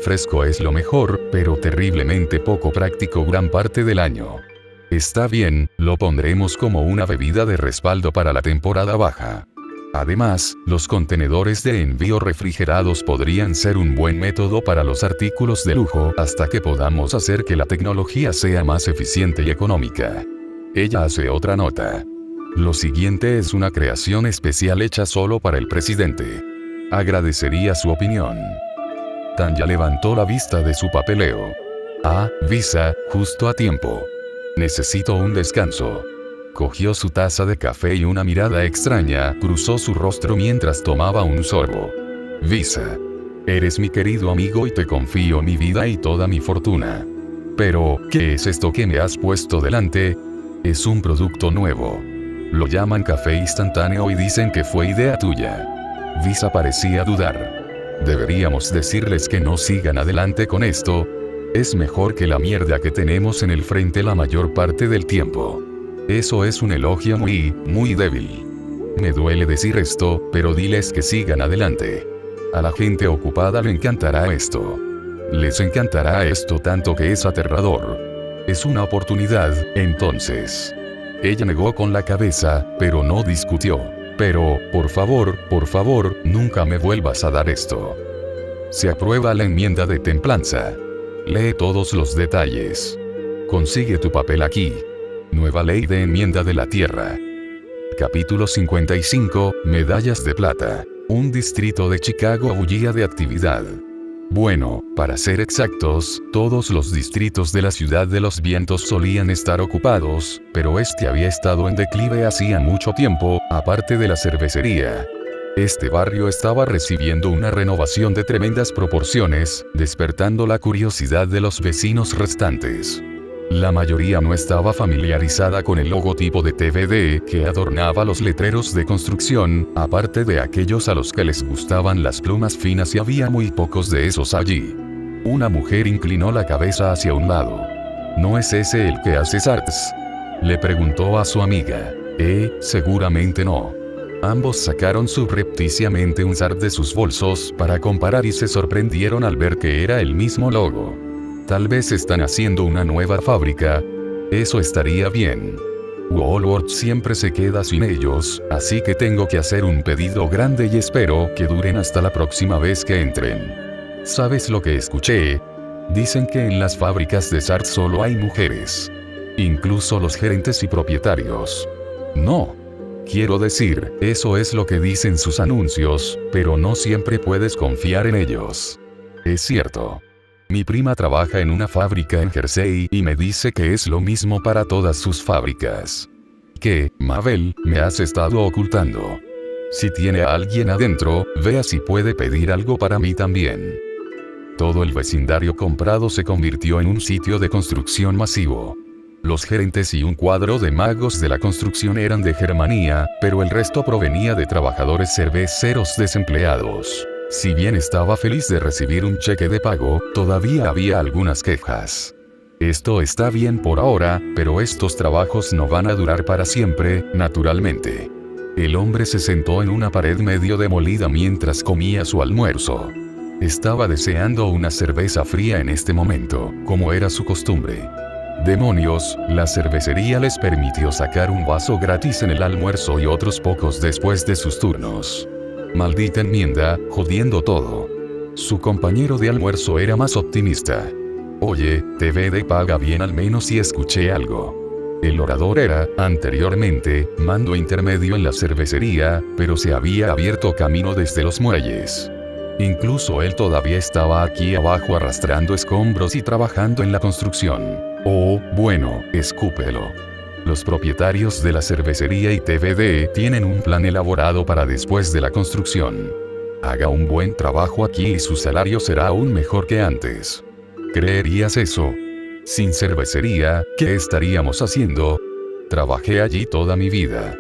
Fresco es lo mejor, pero terriblemente poco práctico gran parte del año. Está bien, lo pondremos como una bebida de respaldo para la temporada baja. Además, los contenedores de envío refrigerados podrían ser un buen método para los artículos de lujo hasta que podamos hacer que la tecnología sea más eficiente y económica. Ella hace otra nota. Lo siguiente es una creación especial hecha solo para el presidente. Agradecería su opinión. Tanya levantó la vista de su papeleo. Ah, Visa, justo a tiempo. Necesito un descanso. Cogió su taza de café y una mirada extraña cruzó su rostro mientras tomaba un sorbo. Visa. Eres mi querido amigo y te confío mi vida y toda mi fortuna. Pero, ¿qué es esto que me has puesto delante? Es un producto nuevo. Lo llaman café instantáneo y dicen que fue idea tuya. Visa parecía dudar. Deberíamos decirles que no sigan adelante con esto. Es mejor que la mierda que tenemos en el frente la mayor parte del tiempo. Eso es un elogio muy débil. Me duele decir esto, pero diles que sigan adelante. A la gente ocupada le encantará esto. Les encantará esto tanto que es aterrador. Es una oportunidad, entonces. Ella negó con la cabeza, pero no discutió. Pero, por favor, nunca me vuelvas a dar esto. Se aprueba la enmienda de templanza. Lee todos los detalles. Consigue tu papel aquí. Nueva ley de enmienda de la tierra. Capítulo 55, Medallas de plata. Un distrito de Chicago bullía de actividad. Bueno, para ser exactos, todos los distritos de la Ciudad de los Vientos solían estar ocupados, pero este había estado en declive hacía mucho tiempo, aparte de la cervecería. Este barrio estaba recibiendo una renovación de tremendas proporciones, despertando la curiosidad de los vecinos restantes. La mayoría no estaba familiarizada con el logotipo de TVD que adornaba los letreros de construcción, aparte de aquellos a los que les gustaban las plumas finas y había muy pocos de esos allí. Una mujer inclinó la cabeza hacia un lado. ¿No es ese el que hace arts?, le preguntó a su amiga. Seguramente no. Ambos sacaron subrepticiamente un zar de sus bolsos para comparar y se sorprendieron al ver que era el mismo logo. Tal vez están haciendo una nueva fábrica. Eso estaría bien. Walmart siempre se queda sin ellos, así que tengo que hacer un pedido grande y espero que duren hasta la próxima vez que entren. ¿Sabes lo que escuché? Dicen que en las fábricas de Sart solo hay mujeres. Incluso los gerentes y propietarios. No. Quiero decir, eso es lo que dicen sus anuncios, pero no siempre puedes confiar en ellos. Es cierto. Mi prima trabaja en una fábrica en Jersey y me dice que es lo mismo para todas sus fábricas. ¿Qué, Mabel, me has estado ocultando? Si tiene a alguien adentro, vea si puede pedir algo para mí también. Todo el vecindario comprado se convirtió en un sitio de construcción masivo. Los gerentes y un cuadro de magos de la construcción eran de Germania, pero el resto provenía de trabajadores cerveceros desempleados. Si bien estaba feliz de recibir un cheque de pago, todavía había algunas quejas. Esto está bien por ahora, pero estos trabajos no van a durar para siempre, naturalmente. El hombre se sentó en una pared medio demolida mientras comía su almuerzo. Estaba deseando una cerveza fría en este momento, como era su costumbre. Demonios, la cervecería les permitió sacar un vaso gratis en el almuerzo y otros pocos después de sus turnos. Maldita enmienda, jodiendo todo. Su compañero de almuerzo era más optimista. Oye, TVD paga bien al menos si escuché algo. El orador era, anteriormente, mando intermedio en la cervecería, pero se había abierto camino desde los muelles. Incluso él todavía estaba aquí abajo arrastrando escombros y trabajando en la construcción. Oh, bueno, escúpelo. Los propietarios de la cervecería y TVD tienen un plan elaborado para después de la construcción. Haga un buen trabajo aquí y su salario será aún mejor que antes. ¿Creerías eso? Sin cervecería, ¿qué estaríamos haciendo? Trabajé allí toda mi vida.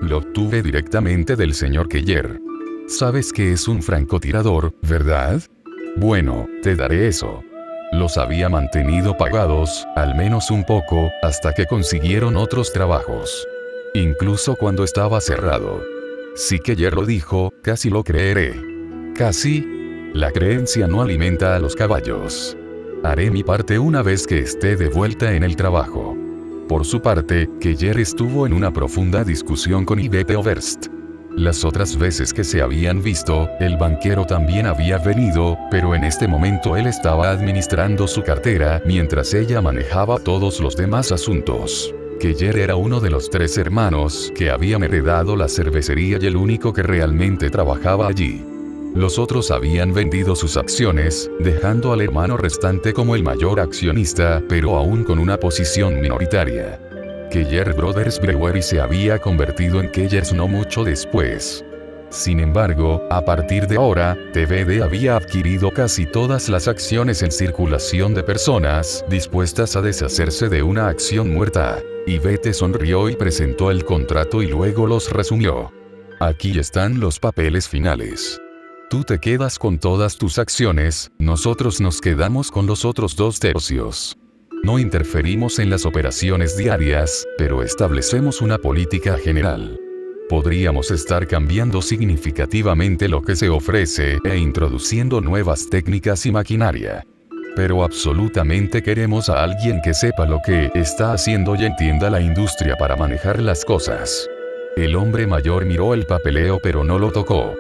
Lo obtuve directamente del señor Keller. Sabes que es un francotirador, ¿verdad? Bueno, te daré eso. Los había mantenido pagados, al menos un poco, hasta que consiguieron otros trabajos. Incluso cuando estaba cerrado. Si Keller lo dijo, casi lo creeré. Casi. La creencia no alimenta a los caballos. Haré mi parte una vez que esté de vuelta en el trabajo. Por su parte, Keller estuvo en una profunda discusión con Yvette Oberst. Las otras veces que se habían visto, el banquero también había venido, pero en este momento él estaba administrando su cartera mientras ella manejaba todos los demás asuntos. Keller era uno de los 3 hermanos que habían heredado la cervecería y el único que realmente trabajaba allí. Los otros habían vendido sus acciones, dejando al hermano restante como el mayor accionista, pero aún con una posición minoritaria. Keller Brothers Brewery se había convertido en Kellers no mucho después. Sin embargo, a partir de ahora, TVD había adquirido casi todas las acciones en circulación de personas dispuestas a deshacerse de una acción muerta. Yvette sonrió y presentó el contrato y luego los resumió. Aquí están los papeles finales. Tú te quedas con todas tus acciones, nosotros nos quedamos con los otros 2/3. No interferimos en las operaciones diarias, pero establecemos una política general. Podríamos estar cambiando significativamente lo que se ofrece e introduciendo nuevas técnicas y maquinaria. Pero absolutamente queremos a alguien que sepa lo que está haciendo y entienda la industria para manejar las cosas. El hombre mayor miró el papeleo pero no lo tocó.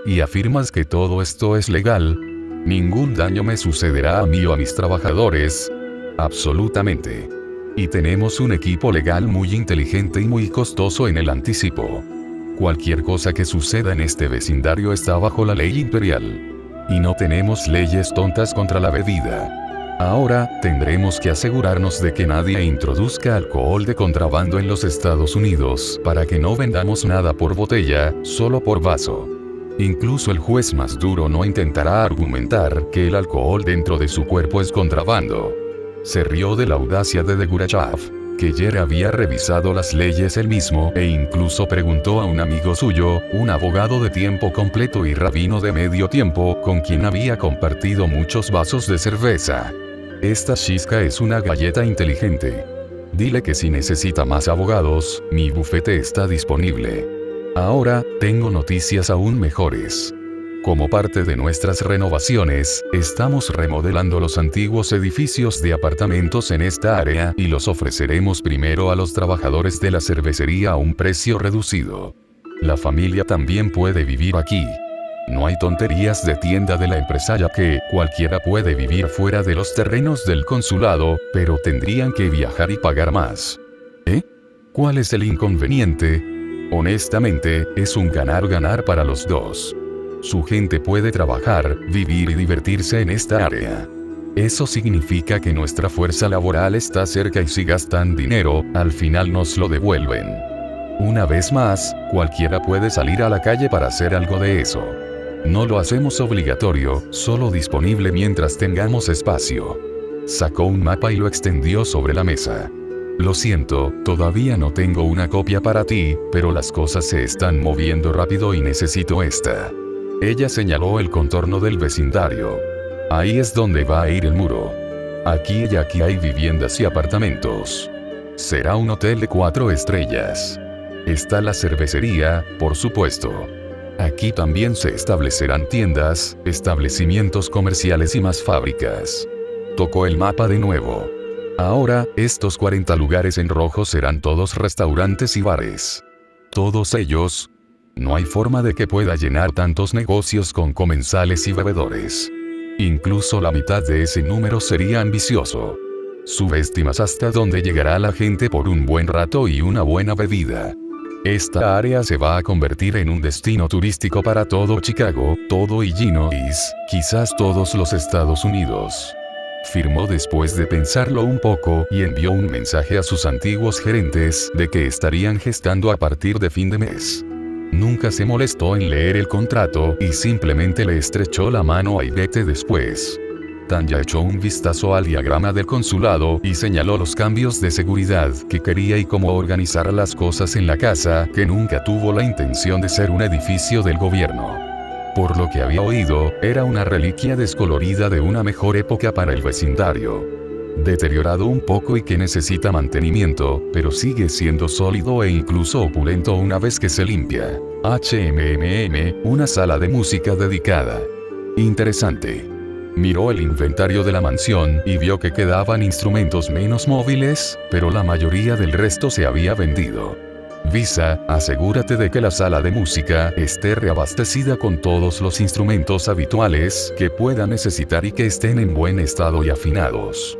¿Y afirmas que todo esto es legal? Ningún daño me sucederá a mí o a mis trabajadores. Absolutamente. Y tenemos un equipo legal muy inteligente y muy costoso en el anticipo. Cualquier cosa que suceda en este vecindario está bajo la ley imperial. Y no tenemos leyes tontas contra la bebida. Ahora, tendremos que asegurarnos de que nadie introduzca alcohol de contrabando en los Estados Unidos, para que no vendamos nada por botella, solo por vaso. Incluso el juez más duro no intentará argumentar que el alcohol dentro de su cuerpo es contrabando. Se rió de la audacia de Gurachav. Keller había revisado las leyes él mismo e incluso preguntó a un amigo suyo, un abogado de tiempo completo y rabino de medio tiempo, con quien había compartido muchos vasos de cerveza. Esta Shiska es una galleta inteligente. Dile que si necesita más abogados, mi bufete está disponible. Ahora, tengo noticias aún mejores. Como parte de nuestras renovaciones, estamos remodelando los antiguos edificios de apartamentos en esta área y los ofreceremos primero a los trabajadores de la cervecería a un precio reducido. La familia también puede vivir aquí. No hay tonterías de tienda de la empresa ya que cualquiera puede vivir fuera de los terrenos del consulado, pero tendrían que viajar y pagar más. ¿Eh? ¿Cuál es el inconveniente? Honestamente, es un ganar-ganar para los dos. Su gente puede trabajar, vivir y divertirse en esta área. Eso significa que nuestra fuerza laboral está cerca y si gastan dinero, al final nos lo devuelven. Una vez más, cualquiera puede salir a la calle para hacer algo de eso. No lo hacemos obligatorio, solo disponible mientras tengamos espacio. Sacó un mapa y lo extendió sobre la mesa. Lo siento, todavía no tengo una copia para ti, pero las cosas se están moviendo rápido y necesito esta. Ella señaló el contorno del vecindario. Ahí es donde va a ir el muro. Aquí y aquí hay viviendas y apartamentos. Será un hotel de 4 estrellas. Está la cervecería, por supuesto. Aquí también se establecerán tiendas, establecimientos comerciales y más fábricas. Tocó el mapa de nuevo. Ahora, estos 40 lugares en rojo serán todos restaurantes y bares. Todos ellos. No hay forma de que pueda llenar tantos negocios con comensales y bebedores. Incluso la mitad de ese número sería ambicioso. Subestimas hasta dónde llegará la gente por un buen rato y una buena bebida. Esta área se va a convertir en un destino turístico para todo Chicago, todo Illinois, quizás todos los Estados Unidos. Firmó después de pensarlo un poco y envió un mensaje a sus antiguos gerentes de que estarían gestando a partir de fin de mes. Nunca se molestó en leer el contrato y simplemente le estrechó la mano a Yvette después. Tanya echó un vistazo al diagrama del consulado y señaló los cambios de seguridad que quería y cómo organizar las cosas en la casa, que nunca tuvo la intención de ser un edificio del gobierno. Por lo que había oído, era una reliquia descolorida de una mejor época para el vecindario. Deteriorado un poco y que necesita mantenimiento, pero sigue siendo sólido e incluso opulento una vez que se limpia. Una sala de música dedicada. Interesante. Miró el inventario de la mansión y vio que quedaban instrumentos menos móviles, pero la mayoría del resto se había vendido. Visa, asegúrate de que la sala de música esté reabastecida con todos los instrumentos habituales que pueda necesitar y que estén en buen estado y afinados.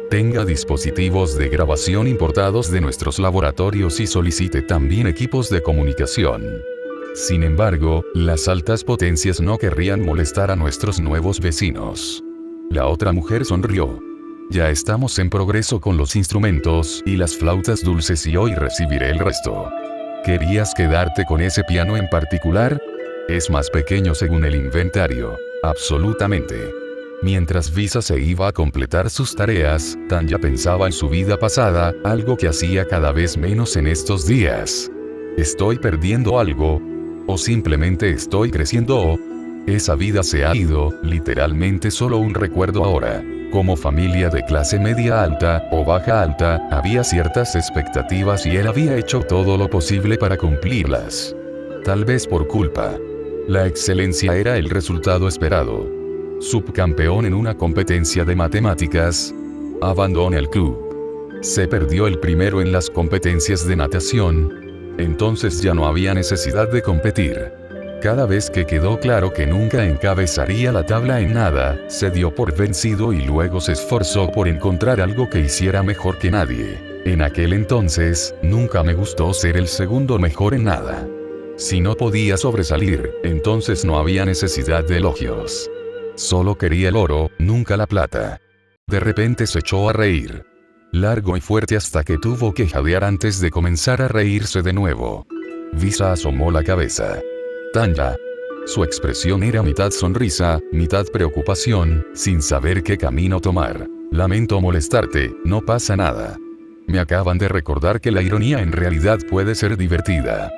Tenga dispositivos de grabación importados de nuestros laboratorios y solicite también equipos de comunicación. Sin embargo, las altas potencias no querrían molestar a nuestros nuevos vecinos. La otra mujer sonrió. Ya estamos en progreso con los instrumentos y las flautas dulces y hoy recibiré el resto. ¿Querías quedarte con ese piano en particular? Es más pequeño según el inventario. Absolutamente. Mientras Visa se iba a completar sus tareas, Tanya pensaba en su vida pasada, algo que hacía cada vez menos en estos días. ¿Estoy perdiendo algo? ¿O simplemente estoy creciendo? Esa vida se ha ido, literalmente solo un recuerdo ahora. Como familia de clase media alta, o baja alta, había ciertas expectativas y él había hecho todo lo posible para cumplirlas. Tal vez por culpa. La excelencia era el resultado esperado. Subcampeón en una competencia de matemáticas. Abandona el club. Se perdió el primero en las competencias de natación. Entonces ya no había necesidad de competir. Cada vez que quedó claro que nunca encabezaría la tabla en nada, se dio por vencido y luego se esforzó por encontrar algo que hiciera mejor que nadie. En aquel entonces, nunca me gustó ser el segundo mejor en nada. Si no podía sobresalir, entonces no había necesidad de elogios. Solo quería el oro, nunca la plata. De repente se echó a reír. Largo y fuerte hasta que tuvo que jadear antes de comenzar a reírse de nuevo. Visa asomó la cabeza. Tanya. Su expresión era mitad sonrisa, mitad preocupación, sin saber qué camino tomar. Lamento molestarte, no pasa nada. Me acaban de recordar que la ironía en realidad puede ser divertida.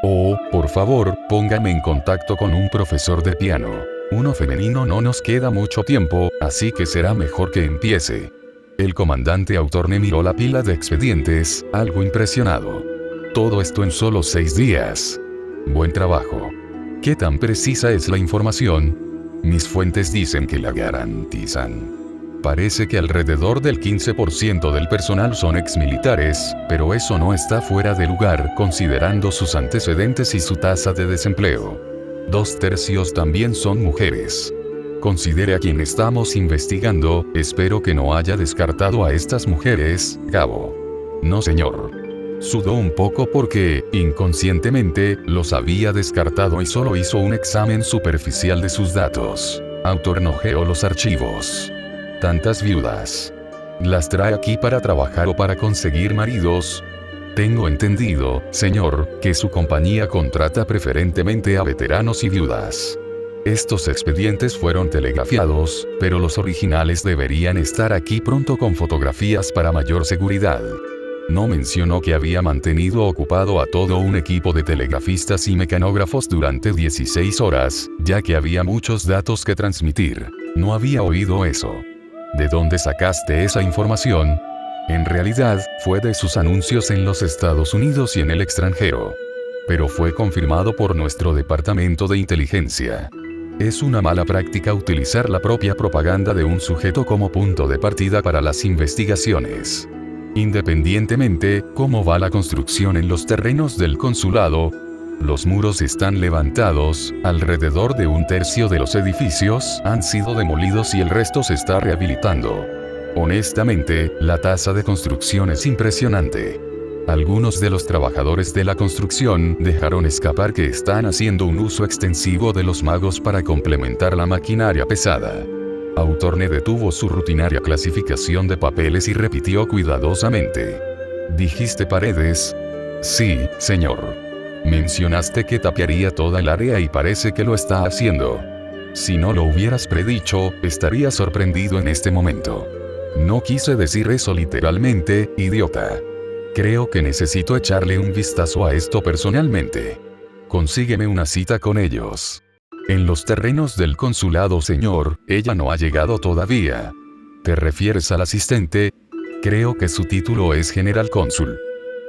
Oh, por favor, póngame en contacto con un profesor de piano. Uno femenino no nos queda mucho tiempo, así que será mejor que empiece. El comandante Autorne miró la pila de expedientes, algo impresionado. Todo esto en solo 6 días. Buen trabajo. ¿Qué tan precisa es la información? Mis fuentes dicen que la garantizan. Parece que alrededor del 15% del personal son exmilitares, pero eso no está fuera de lugar considerando sus antecedentes y su tasa de desempleo. 2/3 también son mujeres. Considere a quien estamos investigando, espero que no haya descartado a estas mujeres, cabo. No señor. Sudó un poco porque, inconscientemente, los había descartado y solo hizo un examen superficial de sus datos. Autornojeó los archivos. Tantas viudas. ¿Las trae aquí para trabajar o para conseguir maridos? Tengo entendido, señor, que su compañía contrata preferentemente a veteranos y viudas. Estos expedientes fueron telegrafiados, pero los originales deberían estar aquí pronto con fotografías para mayor seguridad. No mencionó que había mantenido ocupado a todo un equipo de telegrafistas y mecanógrafos durante 16 horas, ya que había muchos datos que transmitir. No había oído eso. ¿De dónde sacaste esa información? En realidad, fue de sus anuncios en los Estados Unidos y en el extranjero. Pero fue confirmado por nuestro departamento de inteligencia. Es una mala práctica utilizar la propia propaganda de un sujeto como punto de partida para las investigaciones. Independientemente, cómo va la construcción en los terrenos del consulado, los muros están levantados, alrededor de 1/3 de los edificios han sido demolidos y el resto se está rehabilitando. Honestamente, la tasa de construcción es impresionante. Algunos de los trabajadores de la construcción dejaron escapar que están haciendo un uso extensivo de los magos para complementar la maquinaria pesada. Autorne detuvo su rutinaria clasificación de papeles y repitió cuidadosamente. ¿Dijiste paredes? Sí, señor. Mencionaste que tapiaría toda el área y parece que lo está haciendo. Si no lo hubieras predicho, estaría sorprendido en este momento. No quise decir eso literalmente, idiota. Creo que necesito echarle un vistazo a esto personalmente. Consígueme una cita con ellos. En los terrenos del consulado, señor, ella no ha llegado todavía. ¿Te refieres al asistente? Creo que su título es general cónsul.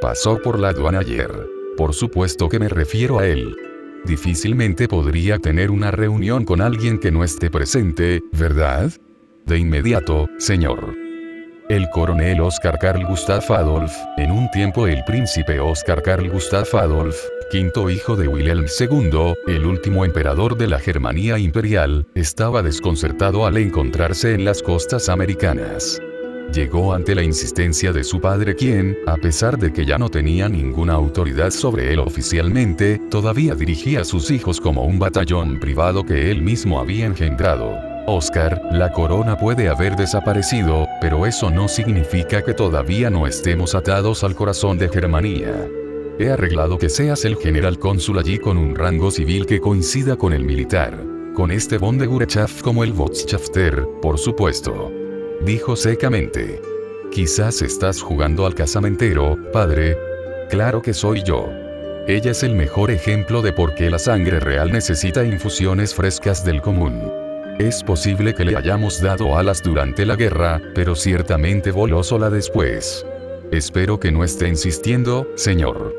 Pasó por la aduana ayer. Por supuesto que me refiero a él. Difícilmente podría tener una reunión con alguien que no esté presente, ¿verdad? De inmediato, señor. El coronel Oscar Carl Gustav Adolf, en un tiempo el príncipe Oscar Carl Gustav Adolf, quinto hijo de Wilhelm II, el último emperador de la Germania imperial, estaba desconcertado al encontrarse en las costas americanas. Llegó ante la insistencia de su padre quien, a pesar de que ya no tenía ninguna autoridad sobre él oficialmente, todavía dirigía a sus hijos como un batallón privado que él mismo había engendrado. Oscar, la corona puede haber desaparecido, pero eso no significa que todavía no estemos atados al corazón de Germania. He arreglado que seas el general cónsul allí con un rango civil que coincida con el militar. Con este Bundesgurtschaft como el Botschafter, por supuesto. Dijo secamente. Quizás estás jugando al casamentero, padre. Claro que soy yo. Ella es el mejor ejemplo de por qué la sangre real necesita infusiones frescas del común. Es posible que le hayamos dado alas durante la guerra, pero ciertamente voló sola después. Espero que no esté insistiendo, señor.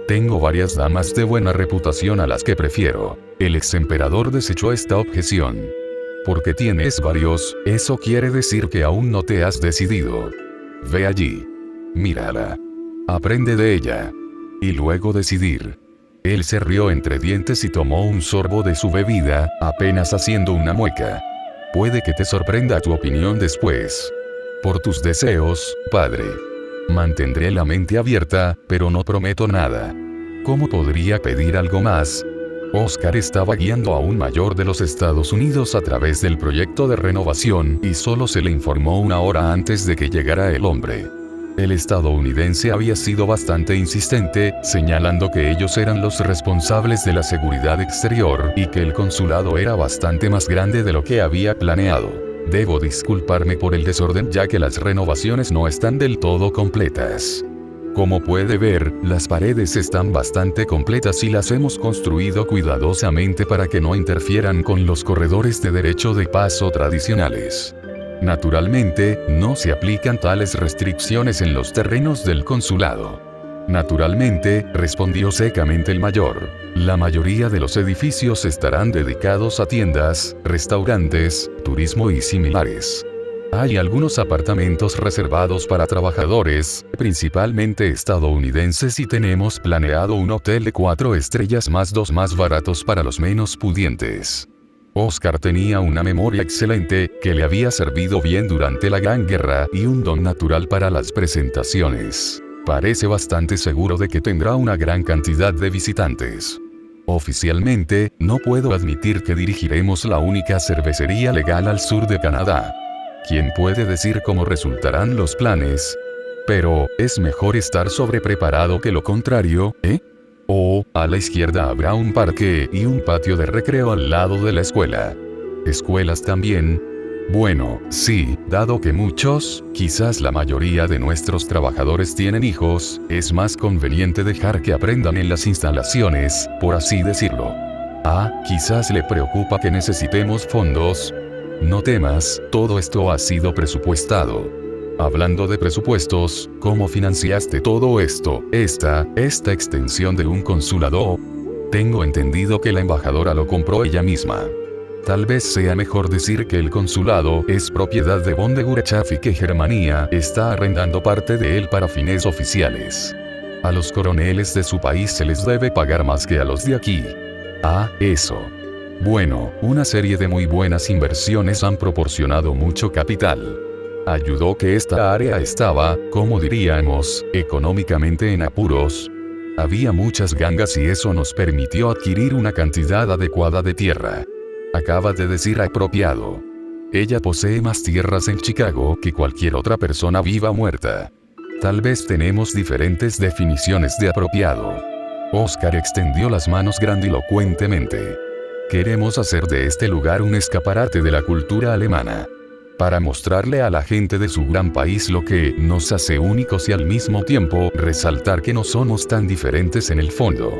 Tengo varias damas de buena reputación a las que prefiero. El exemperador desechó esta objeción. Porque tienes varios, eso quiere decir que aún no te has decidido. Ve allí. Mírala. Aprende de ella. Y luego decidir. Él se rió entre dientes y tomó un sorbo de su bebida, apenas haciendo una mueca. Puede que te sorprenda tu opinión después. Por tus deseos, padre. Mantendré la mente abierta, pero no prometo nada. ¿Cómo podría pedir algo más? Oscar estaba guiando a un mayor de los Estados Unidos a través del proyecto de renovación y solo se le informó una hora antes de que llegara el hombre. El estadounidense había sido bastante insistente, señalando que ellos eran los responsables de la seguridad exterior y que el consulado era bastante más grande de lo que había planeado. Debo disculparme por el desorden ya que las renovaciones no están del todo completas. Como puede ver, las paredes están bastante completas y las hemos construido cuidadosamente para que no interfieran con los corredores de derecho de paso tradicionales. Naturalmente, no se aplican tales restricciones en los terrenos del consulado. Naturalmente, respondió secamente el mayor. La mayoría de los edificios estarán dedicados a tiendas, restaurantes, turismo y similares. Hay algunos apartamentos reservados para trabajadores, principalmente estadounidenses, y tenemos planeado un hotel de 4 estrellas más 2 más baratos para los menos pudientes. Oscar tenía una memoria excelente, que le había servido bien durante la Gran Guerra, y un don natural para las presentaciones. Parece bastante seguro de que tendrá una gran cantidad de visitantes. Oficialmente, no puedo admitir que dirigiremos la única cervecería legal al sur de Canadá. ¿Quién puede decir cómo resultarán los planes? Pero, es mejor estar sobrepreparado que lo contrario, ¿eh? A la izquierda habrá un parque y un patio de recreo al lado de la escuela. ¿Escuelas también? Bueno, sí, dado que muchos, quizás la mayoría de nuestros trabajadores tienen hijos, es más conveniente dejar que aprendan en las instalaciones, por así decirlo. Quizás le preocupa que necesitemos fondos. No temas, todo esto ha sido presupuestado. Hablando de presupuestos, ¿cómo financiaste todo esto? Esta extensión de un consulado. Tengo entendido que la embajadora lo compró ella misma. Tal vez sea mejor decir que el consulado es propiedad de von de Gurechaff y que Germania está arrendando parte de él para fines oficiales. A los coroneles de su país se les debe pagar más que a los de aquí. Eso. Bueno, una serie de muy buenas inversiones han proporcionado mucho capital. Ayudó que esta área estaba, como diríamos, económicamente en apuros. Había muchas gangas y eso nos permitió adquirir una cantidad adecuada de tierra. Acaba de decir apropiado. Ella posee más tierras en Chicago que cualquier otra persona viva o muerta. Tal vez tenemos diferentes definiciones de apropiado. Oscar extendió las manos grandilocuentemente. Queremos hacer de este lugar un escaparate de la cultura alemana. Para mostrarle a la gente de su gran país lo que nos hace únicos y al mismo tiempo resaltar que no somos tan diferentes en el fondo.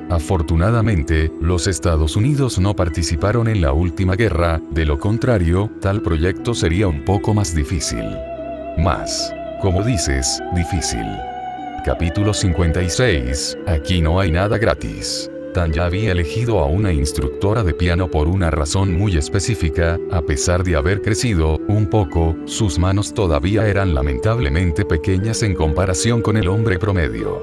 Afortunadamente, los Estados Unidos no participaron en la última guerra, de lo contrario, tal proyecto sería un poco más difícil. Como dices, difícil. Capítulo 56, aquí no hay nada gratis. Tanya había elegido a una instructora de piano por una razón muy específica. A pesar de haber crecido un poco, sus manos todavía eran lamentablemente pequeñas en comparación con el hombre promedio.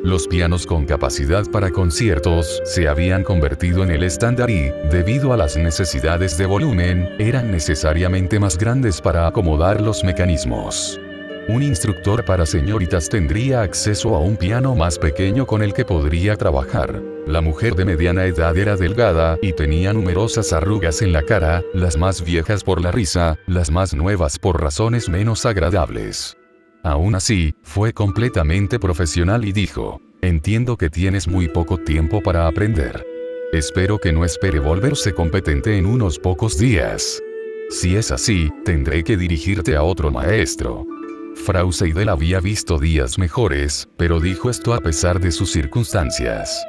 Los pianos con capacidad para conciertos se habían convertido en el estándar y, debido a las necesidades de volumen, eran necesariamente más grandes para acomodar los mecanismos. Un instructor para señoritas tendría acceso a un piano más pequeño con el que podría trabajar. La mujer de mediana edad era delgada y tenía numerosas arrugas en la cara, las más viejas por la risa, las más nuevas por razones menos agradables. Aún así, fue completamente profesional y dijo: entiendo que tienes muy poco tiempo para aprender. Espero que no espere volverse competente en unos pocos días. Si es así, tendré que dirigirte a otro maestro. Frau Seidel había visto días mejores, pero dijo esto a pesar de sus circunstancias.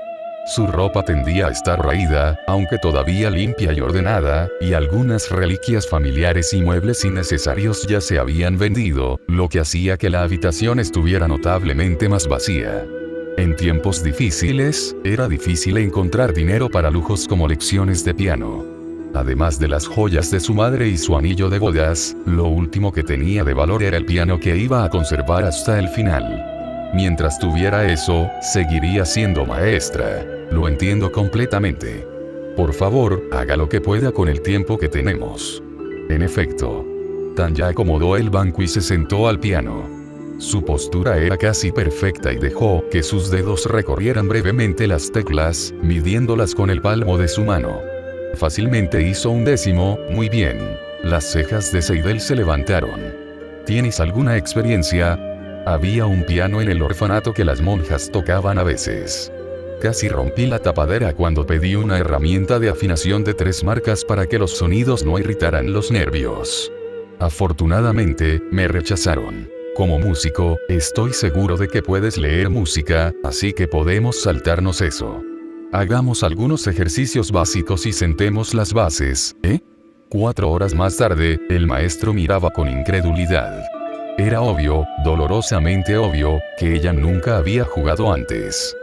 Su ropa tendía a estar raída, aunque todavía limpia y ordenada, y algunas reliquias familiares y muebles innecesarios ya se habían vendido, lo que hacía que la habitación estuviera notablemente más vacía. En tiempos difíciles, era difícil encontrar dinero para lujos como lecciones de piano. Además de las joyas de su madre y su anillo de bodas, lo último que tenía de valor era el piano que iba a conservar hasta el final. Mientras tuviera eso, seguiría siendo maestra. Lo entiendo completamente. Por favor, haga lo que pueda con el tiempo que tenemos. En efecto, Tanya acomodó el banco y se sentó al piano. Su postura era casi perfecta y dejó que sus dedos recorrieran brevemente las teclas, midiéndolas con el palmo de su mano. Fácilmente hizo un décimo. Muy bien. Las cejas de Seidel se levantaron. ¿Tienes alguna experiencia? Había un piano en el orfanato que las monjas tocaban a veces. Casi rompí la tapadera cuando pedí una herramienta de afinación de 3 marcas para que los sonidos no irritaran los nervios. Afortunadamente, me rechazaron. Como músico, estoy seguro de que puedes leer música, así que podemos saltarnos eso. Hagamos algunos ejercicios básicos y sentemos las bases, ¿eh? 4 horas más tarde, el maestro miraba con incredulidad. Era obvio, dolorosamente obvio, que ella nunca había jugado antes.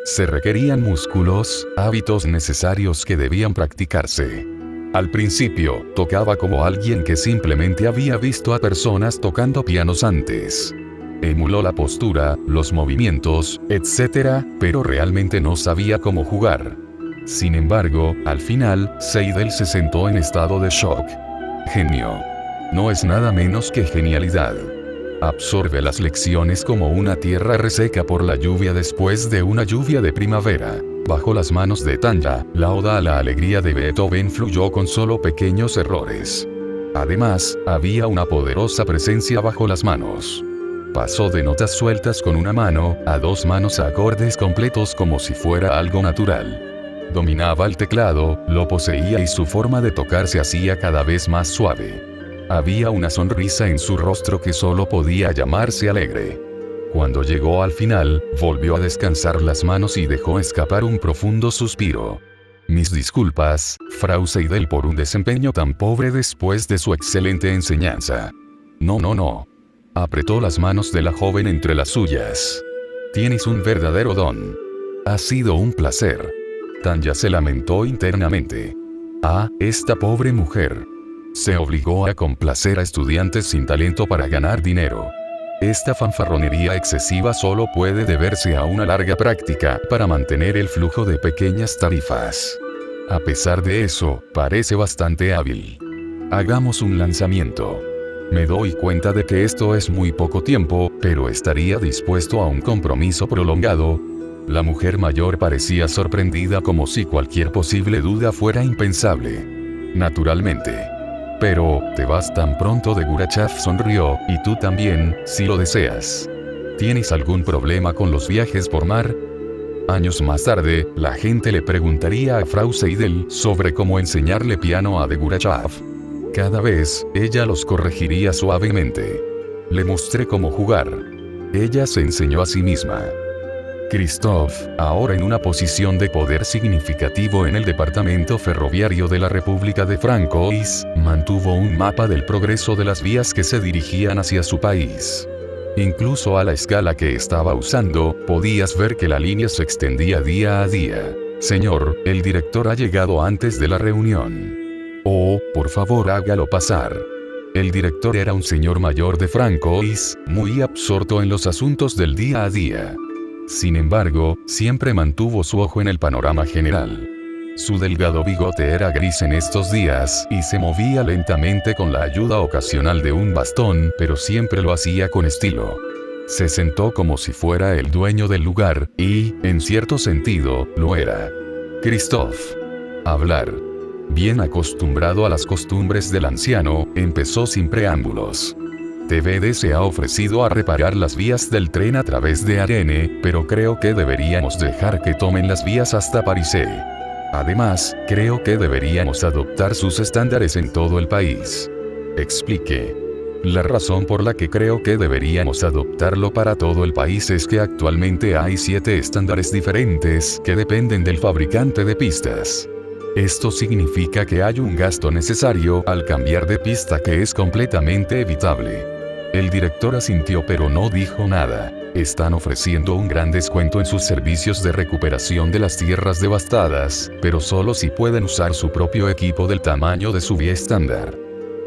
Se requerían músculos, hábitos necesarios que debían practicarse. Al principio, tocaba como alguien que simplemente había visto a personas tocando pianos antes. Emuló la postura, los movimientos, etc., pero realmente no sabía cómo jugar. Sin embargo, al final, Seidel se sentó en estado de shock. Genio. No es nada menos que genialidad. Absorbe las lecciones como una tierra reseca por la lluvia después de una lluvia de primavera. Bajo las manos de Tanja, la oda a la alegría de Beethoven fluyó con solo pequeños errores. Además, había una poderosa presencia bajo las manos. Pasó de notas sueltas con una mano, a 2 manos a acordes completos como si fuera algo natural. Dominaba el teclado, lo poseía y su forma de tocar se hacía cada vez más suave. Había una sonrisa en su rostro que solo podía llamarse alegre. Cuando llegó al final, volvió a descansar las manos y dejó escapar un profundo suspiro. Mis disculpas, Frau Seidel, por un desempeño tan pobre después de su excelente enseñanza. No. Apretó las manos de la joven entre las suyas. Tienes un verdadero don. Ha sido un placer. Tanja se lamentó internamente. Ah, esta pobre mujer. Se obligó a complacer a estudiantes sin talento para ganar dinero. Esta fanfarronería excesiva solo puede deberse a una larga práctica para mantener el flujo de pequeñas tarifas. A pesar de eso, parece bastante hábil. Hagamos un lanzamiento. Me doy cuenta de que esto es muy poco tiempo, pero estaría dispuesto a un compromiso prolongado. La mujer mayor parecía sorprendida como si cualquier posible duda fuera impensable. Naturalmente. Pero, ¿te vas tan pronto? de Gurachev sonrió, y tú también, si lo deseas. ¿Tienes algún problema con los viajes por mar? Años más tarde, la gente le preguntaría a Frau Seidel sobre cómo enseñarle piano a de Gurachev. Cada vez, ella los corregiría suavemente. Le mostré cómo jugar. Ella se enseñó a sí misma. Christoph, ahora en una posición de poder significativo en el departamento ferroviario de la República de Francois, mantuvo un mapa del progreso de las vías que se dirigían hacia su país. Incluso a la escala que estaba usando, podías ver que la línea se extendía día a día. Señor, el director ha llegado antes de la reunión. Oh, por favor hágalo pasar. El director era un señor mayor de Francois, muy absorto en los asuntos del día a día. Sin embargo, siempre mantuvo su ojo en el panorama general. Su delgado bigote era gris en estos días, y se movía lentamente con la ayuda ocasional de un bastón, pero siempre lo hacía con estilo. Se sentó como si fuera el dueño del lugar, y, en cierto sentido, lo era. Christoph. Hablar. Bien acostumbrado a las costumbres del anciano, empezó sin preámbulos. TVD se ha ofrecido a reparar las vías del tren a través de Arene, pero creo que deberíamos dejar que tomen las vías hasta París. Además, creo que deberíamos adoptar sus estándares en todo el país. Explique. La razón por la que creo que deberíamos adoptarlo para todo el país es que actualmente hay 7 estándares diferentes que dependen del fabricante de pistas. Esto significa que hay un gasto necesario al cambiar de pista que es completamente evitable. El director asintió pero no dijo nada. Están ofreciendo un gran descuento en sus servicios de recuperación de las tierras devastadas, pero solo si pueden usar su propio equipo del tamaño de su vía estándar.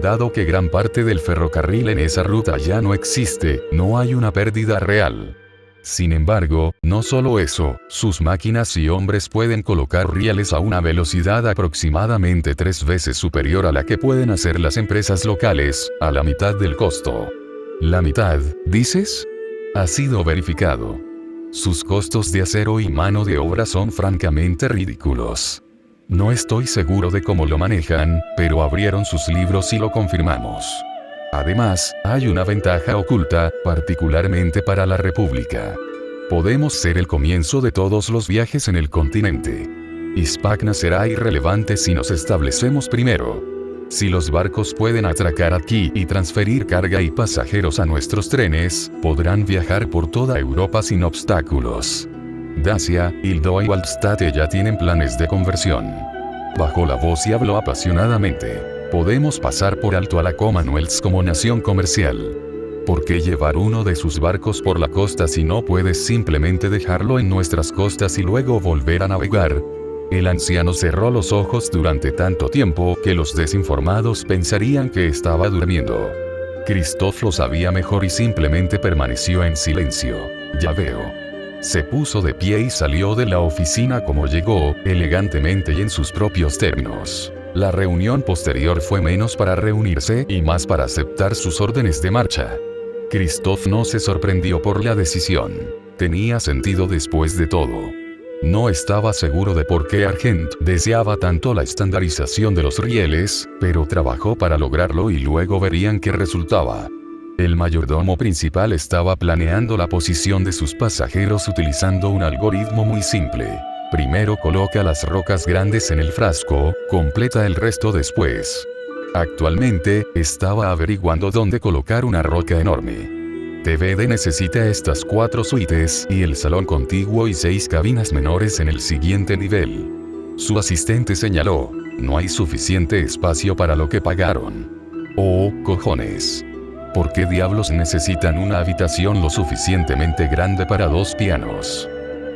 Dado que gran parte del ferrocarril en esa ruta ya no existe, no hay una pérdida real. Sin embargo, no solo eso, sus máquinas y hombres pueden colocar rieles a una velocidad aproximadamente 3 veces superior a la que pueden hacer las empresas locales, a la mitad del costo. ¿La mitad, dices? Ha sido verificado. Sus costos de acero y mano de obra son francamente ridículos. No estoy seguro de cómo lo manejan, pero abrieron sus libros y lo confirmamos. Además, hay una ventaja oculta, particularmente para la República. Podemos ser el comienzo de todos los viajes en el continente. Hispagna será irrelevante si nos establecemos primero. Si los barcos pueden atracar aquí y transferir carga y pasajeros a nuestros trenes, podrán viajar por toda Europa sin obstáculos. Dacia, Hildo y Waldstadt ya tienen planes de conversión. Bajó la voz y habló apasionadamente. Podemos pasar por alto a la Commonwealth como nación comercial. ¿Por qué llevar uno de sus barcos por la costa si no puedes simplemente dejarlo en nuestras costas y luego volver a navegar? El anciano cerró los ojos durante tanto tiempo que los desinformados pensarían que estaba durmiendo. Christoph lo sabía mejor y simplemente permaneció en silencio. Ya veo. Se puso de pie y salió de la oficina como llegó, elegantemente y en sus propios términos. La reunión posterior fue menos para reunirse y más para aceptar sus órdenes de marcha. Christoph no se sorprendió por la decisión. Tenía sentido después de todo. No estaba seguro de por qué Argent deseaba tanto la estandarización de los rieles, pero trabajó para lograrlo y luego verían qué resultaba. El mayordomo principal estaba planeando la posición de sus pasajeros utilizando un algoritmo muy simple. Primero coloca las rocas grandes en el frasco, completa el resto después. Actualmente, estaba averiguando dónde colocar una roca enorme. TVD necesita estas 4 suites y el salón contiguo y 6 cabinas menores en el siguiente nivel. Su asistente señaló, no hay suficiente espacio para lo que pagaron. Oh, cojones. ¿Por qué diablos necesitan una habitación lo suficientemente grande para 2 pianos?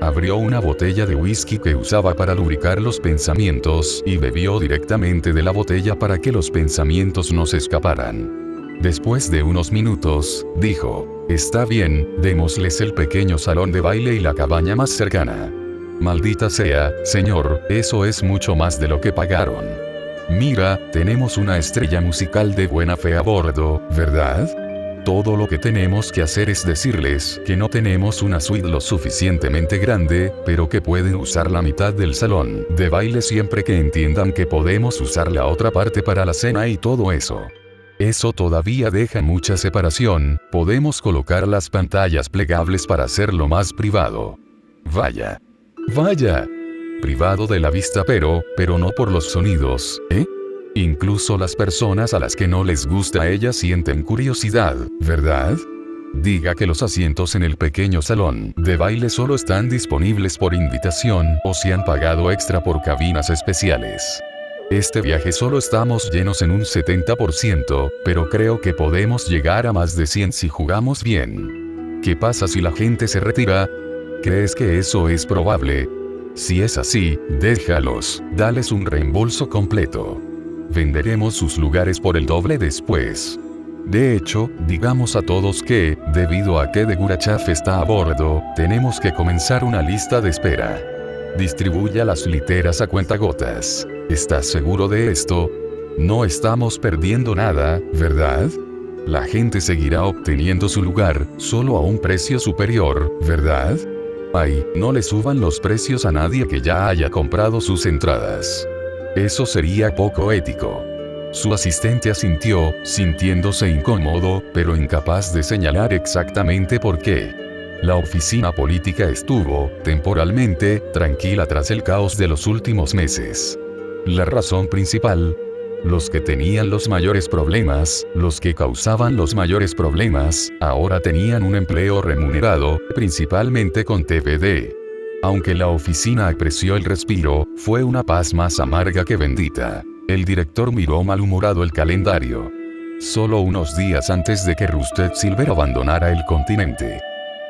Abrió una botella de whisky que usaba para lubricar los pensamientos y bebió directamente de la botella para que los pensamientos no se escaparan. Después de unos minutos, dijo, está bien, démosles el pequeño salón de baile y la cabaña más cercana. Maldita sea, señor, eso es mucho más de lo que pagaron. Mira, tenemos una estrella musical de buena fe a bordo, ¿verdad? Todo lo que tenemos que hacer es decirles que no tenemos una suite lo suficientemente grande, pero que pueden usar la mitad del salón de baile siempre que entiendan que podemos usar la otra parte para la cena y todo eso. Eso todavía deja mucha separación, podemos colocar las pantallas plegables para hacerlo más privado. Vaya. Vaya. Privado de la vista pero no por los sonidos, ¿eh? Incluso las personas a las que no les gusta a ella sienten curiosidad, ¿verdad? Diga que los asientos en el pequeño salón de baile solo están disponibles por invitación o si han pagado extra por cabinas especiales. Este viaje solo estamos llenos en un 70%, pero creo que podemos llegar a más de 100 si jugamos bien. ¿Qué pasa si la gente se retira? ¿Crees que eso es probable? Si es así, déjalos, dales un reembolso completo. Venderemos sus lugares por el doble después. De hecho, digamos a todos que, debido a que de Gurachav está a bordo, tenemos que comenzar una lista de espera. Distribuya las literas a cuentagotas. ¿Estás seguro de esto? No estamos perdiendo nada, ¿verdad? La gente seguirá obteniendo su lugar, solo a un precio superior, ¿verdad? Ay, no le suban los precios a nadie que ya haya comprado sus entradas. Eso sería poco ético. Su asistente asintió, sintiéndose incómodo, pero incapaz de señalar exactamente por qué. La oficina política estuvo, temporalmente, tranquila tras el caos de los últimos meses. La razón principal: los que tenían los mayores problemas, los que causaban los mayores problemas, ahora tenían un empleo remunerado, principalmente con TVD. Aunque la oficina apreció el respiro, fue una paz más amarga que bendita. El director miró malhumorado el calendario. Solo unos días antes de que Rusted Silver abandonara el continente.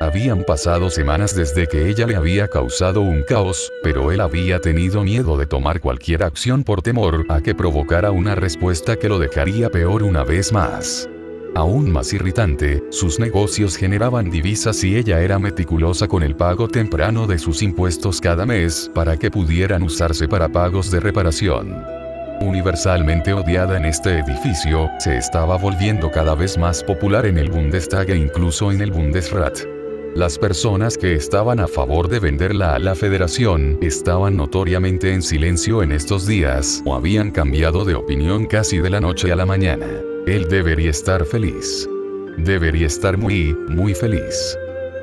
Habían pasado semanas desde que ella le había causado un caos, pero él había tenido miedo de tomar cualquier acción por temor a que provocara una respuesta que lo dejaría peor una vez más. Aún más irritante, sus negocios generaban divisas y ella era meticulosa con el pago temprano de sus impuestos cada mes para que pudieran usarse para pagos de reparación. Universalmente odiada en este edificio, se estaba volviendo cada vez más popular en el Bundestag e incluso en el Bundesrat. Las personas que estaban a favor de venderla a la Federación estaban notoriamente en silencio en estos días o habían cambiado de opinión casi de la noche a la mañana. Él debería estar feliz. Debería estar muy, muy feliz.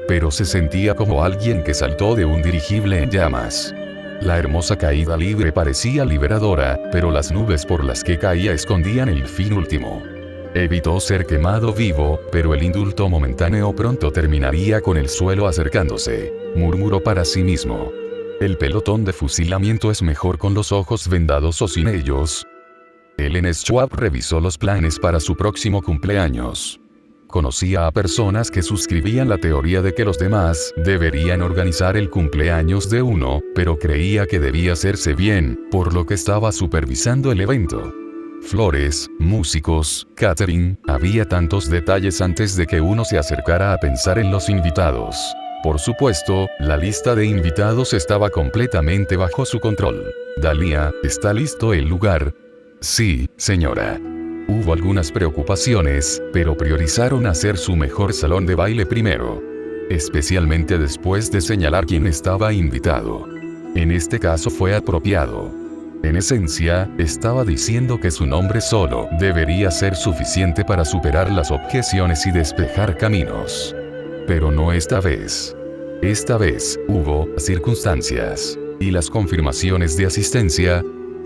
Pero se sentía como alguien que saltó de un dirigible en llamas. La hermosa caída libre parecía liberadora, pero las nubes por las que caía escondían el fin último. Evitó ser quemado vivo, pero el indulto momentáneo pronto terminaría con el suelo acercándose. Murmuró para sí mismo. El pelotón de fusilamiento es mejor con los ojos vendados o sin ellos. Ellen Schwab revisó los planes para su próximo cumpleaños. conocía a personas que suscribían la teoría de que los demás deberían organizar el cumpleaños de uno, pero creía que debía hacerse bien, por lo que estaba supervisando el evento. Flores, músicos, catering, había tantos detalles antes de que uno se acercara a pensar en los invitados. Por supuesto, la lista de invitados estaba completamente bajo su control. Dalia, ¿está listo el lugar? Sí, señora. Hubo algunas preocupaciones, pero priorizaron hacer su mejor salón de baile primero. Especialmente después de señalar quién estaba invitado. En este caso fue apropiado. En esencia, estaba diciendo que su nombre solo debería ser suficiente para superar las objeciones y despejar caminos. Pero no esta vez. Esta vez, hubo circunstancias. Y las confirmaciones de asistencia,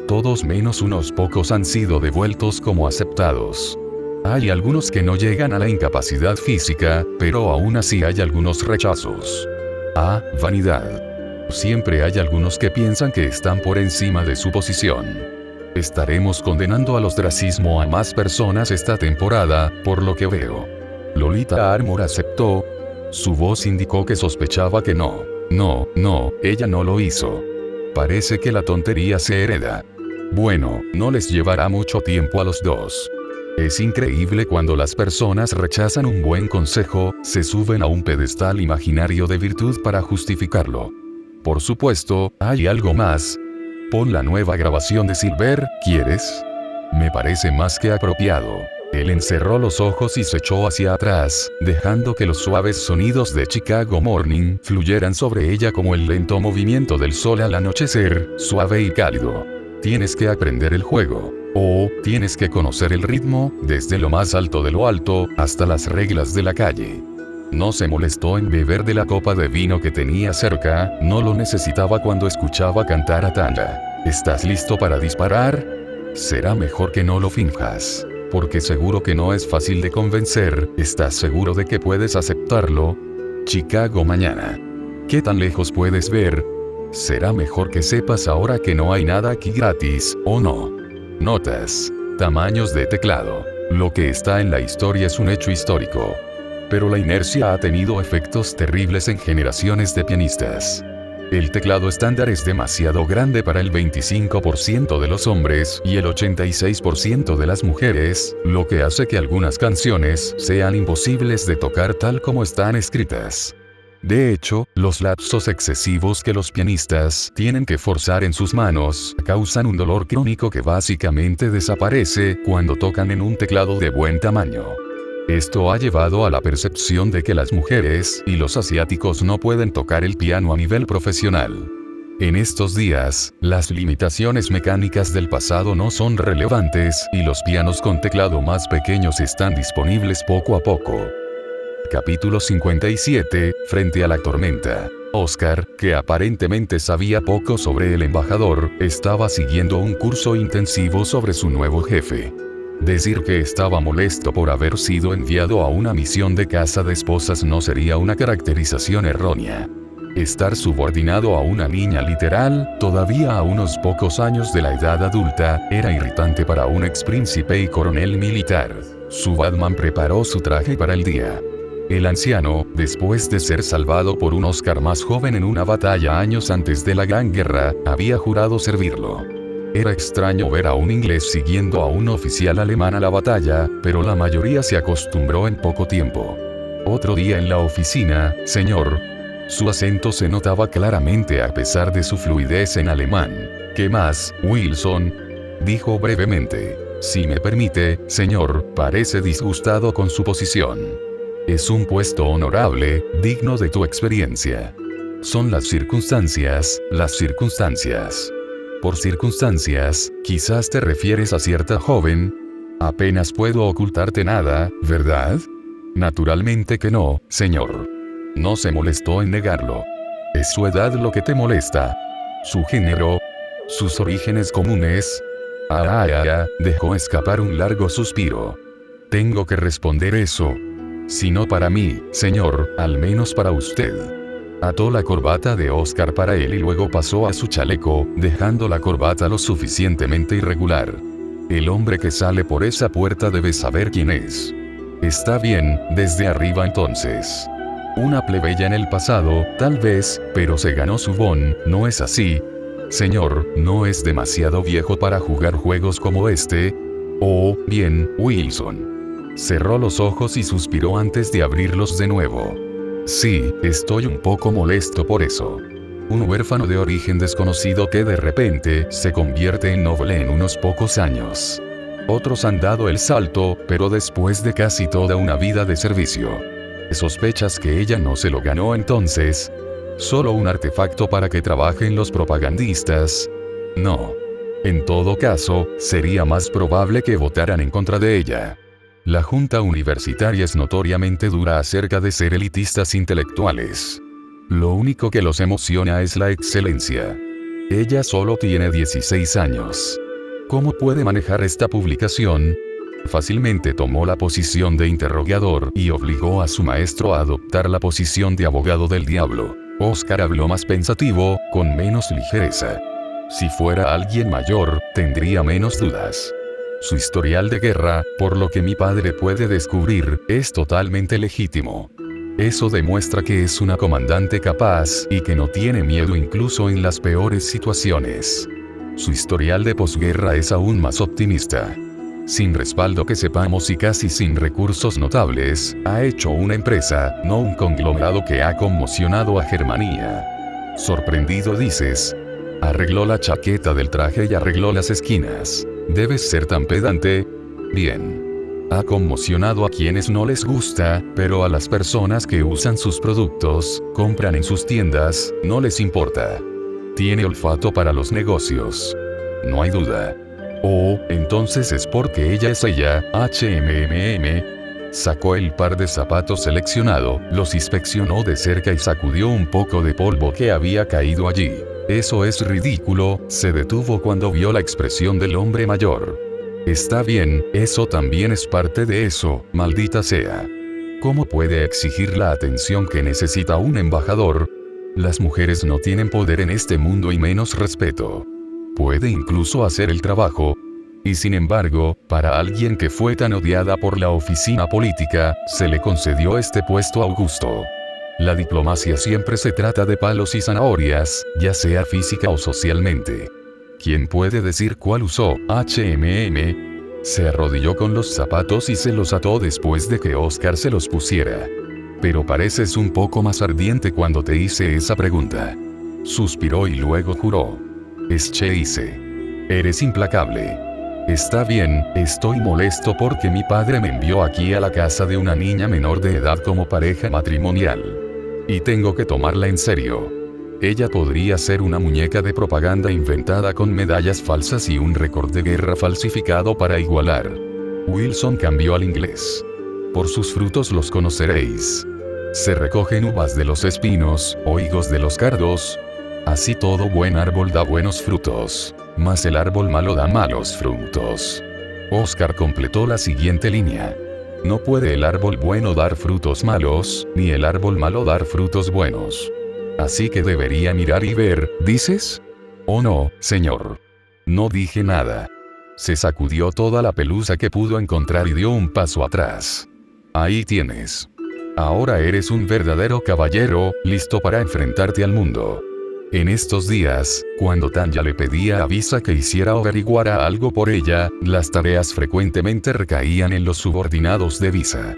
todos menos unos pocos han sido devueltos como aceptados. Hay algunos que no llegan a la incapacidad física, pero aún así hay algunos rechazos. Vanidad. Siempre hay algunos que piensan que están por encima de su posición. Estaremos condenando al ostracismo a más personas esta temporada, por lo que veo. Lolita Armour aceptó. Su voz indicó que sospechaba que no, ella no lo hizo. Parece que la tontería se hereda. Bueno, no les llevará mucho tiempo a los dos. Es increíble cuando las personas rechazan un buen consejo, se suben a un pedestal imaginario de virtud para justificarlo. Por supuesto, hay algo más. Pon la nueva grabación de Silver, ¿quieres? Me parece más que apropiado. Él encerró los ojos y se echó hacia atrás, dejando que los suaves sonidos de Chicago Morning fluyeran sobre ella como el lento movimiento del sol al anochecer, suave y cálido. Tienes que aprender el juego. Tienes que conocer el ritmo, desde lo más alto de lo alto, hasta las reglas de la calle. No se molestó en beber de la copa de vino que tenía cerca, no lo necesitaba cuando escuchaba cantar a Tanda. ¿Estás listo para disparar? Será mejor que no lo finjas. Porque seguro que no es fácil de convencer, ¿estás seguro de que puedes aceptarlo? Chicago mañana. ¿Qué tan lejos puedes ver? Será mejor que sepas ahora que no hay nada aquí gratis, ¿o no? Notas. Tamaños de teclado. Lo que está en la historia es un hecho histórico. Pero la inercia ha tenido efectos terribles en generaciones de pianistas. El teclado estándar es demasiado grande para el 25% de los hombres y el 86% de las mujeres, lo que hace que algunas canciones sean imposibles de tocar tal como están escritas. De hecho, los lapsos excesivos que los pianistas tienen que forzar en sus manos causan un dolor crónico que básicamente desaparece cuando tocan en un teclado de buen tamaño. Esto ha llevado a la percepción de que las mujeres y los asiáticos no pueden tocar el piano a nivel profesional. En estos días, las limitaciones mecánicas del pasado no son relevantes y los pianos con teclado más pequeños están disponibles poco a poco. Capítulo 57, frente a la tormenta. Oscar, que aparentemente sabía poco sobre el embajador, estaba siguiendo un curso intensivo sobre su nuevo jefe. Decir que estaba molesto por haber sido enviado a una misión de caza de esposas no sería una caracterización errónea. Estar subordinado a una niña literal, todavía a unos pocos años de la edad adulta, era irritante para un expríncipe y coronel militar. Su Batman preparó su traje para el día. El anciano, después de ser salvado por un Oscar más joven en una batalla años antes de la Gran Guerra, había jurado servirlo. Era extraño ver a un inglés siguiendo a un oficial alemán a la batalla, pero la mayoría se acostumbró en poco tiempo. Otro día en la oficina, señor. Su acento se notaba claramente a pesar de su fluidez en alemán. ¿Qué más, Wilson? Dijo brevemente. Si me permite, señor, parece disgustado con su posición. Es un puesto honorable, digno de tu experiencia. Son las circunstancias, las circunstancias. Por circunstancias, quizás te refieres a cierta joven. Apenas puedo ocultarte nada, ¿verdad? Naturalmente que no, señor. No se molestó en negarlo. ¿Es su edad lo que te molesta? ¿Su género? ¿Sus orígenes comunes? Dejó escapar un largo suspiro. Tengo que responder eso. Si no para mí, señor, al menos para usted. Ató la corbata de Oscar para él y luego pasó a su chaleco, dejando la corbata lo suficientemente irregular. El hombre que sale por esa puerta debe saber quién es. Está bien, desde arriba entonces. Una plebeya en el pasado, tal vez, pero se ganó su bon, ¿no es así? Señor, ¿no es demasiado viejo para jugar juegos como este? Oh, bien, Wilson. Cerró los ojos y suspiró antes de abrirlos de nuevo. Sí, estoy un poco molesto por eso. Un huérfano de origen desconocido que de repente se convierte en noble en unos pocos años. Otros han dado el salto, pero después de casi toda una vida de servicio. ¿Sospechas que ella no se lo ganó entonces? ¿Solo un artefacto para que trabajen los propagandistas? No. En todo caso, sería más probable que votaran en contra de ella. La junta universitaria es notoriamente dura acerca de ser elitistas intelectuales. Lo único que los emociona es la excelencia. Ella solo tiene 16 años. ¿Cómo puede manejar esta publicación? Fácilmente tomó la posición de interrogador y obligó a su maestro a adoptar la posición de abogado del diablo. Oscar habló más pensativo, con menos ligereza. Si fuera alguien mayor, tendría menos dudas. Su historial de guerra, por lo que mi padre puede descubrir, es totalmente legítimo. Eso demuestra que es una comandante capaz y que no tiene miedo incluso en las peores situaciones. Su historial de posguerra es aún más optimista. Sin respaldo que sepamos y casi sin recursos notables, ha hecho una empresa, no un conglomerado que ha conmocionado a Germania. Sorprendido dices. Arregló la chaqueta del traje y arregló las esquinas. ¿Debes ser tan pedante? Bien. Ha conmocionado a quienes no les gusta, pero a las personas que usan sus productos, compran en sus tiendas, no les importa. Tiene olfato para los negocios. No hay duda. Oh, entonces es porque ella es ella, HMMM. Sacó el par de zapatos seleccionado, los inspeccionó de cerca y sacudió un poco de polvo que había caído allí. Eso es ridículo, se detuvo cuando vio la expresión del hombre mayor. Está bien, eso también es parte de eso, maldita sea. ¿Cómo puede exigir la atención que necesita un embajador? Las mujeres no tienen poder en este mundo y menos respeto. Puede incluso hacer el trabajo. Y sin embargo, para alguien que fue tan odiada por la oficina política, se le concedió este puesto augusto. La diplomacia siempre se trata de palos y zanahorias, ya sea física o socialmente. ¿Quién puede decir cuál usó? HMM. Se arrodilló con los zapatos y se los ató después de que Oscar se los pusiera. Pero pareces un poco más ardiente cuando te hice esa pregunta. Suspiró y luego juró. Hice. Eres implacable. Está bien, estoy molesto porque mi padre me envió aquí a la casa de una niña menor de edad como pareja matrimonial. Y tengo que tomarla en serio. Ella podría ser una muñeca de propaganda inventada con medallas falsas y un récord de guerra falsificado para igualar. Wilson cambió al inglés. Por sus frutos los conoceréis. Se recogen uvas de los espinos, o higos de los cardos. Así todo buen árbol da buenos frutos, mas el árbol malo da malos frutos. Oscar completó la siguiente línea. No puede el árbol bueno dar frutos malos, ni el árbol malo dar frutos buenos. Así que debería mirar y ver, ¿dices? Oh no, señor. No dije nada. Se sacudió toda la pelusa que pudo encontrar y dio un paso atrás. Ahí tienes. Ahora eres un verdadero caballero, listo para enfrentarte al mundo. En estos días, cuando Tanya le pedía a Visa que hiciera o averiguara algo por ella, las tareas frecuentemente recaían en los subordinados de Visa.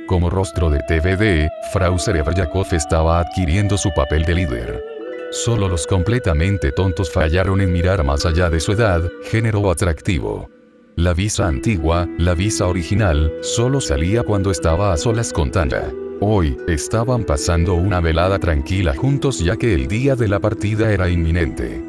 Como rostro de TVD, Frau Serebryakov estaba adquiriendo su papel de líder. Solo los completamente tontos fallaron en mirar más allá de su edad, género o atractivo. La Visa antigua, la Visa original, solo salía cuando estaba a solas con Tanya. Hoy, estaban pasando una velada tranquila juntos ya que el día de la partida era inminente.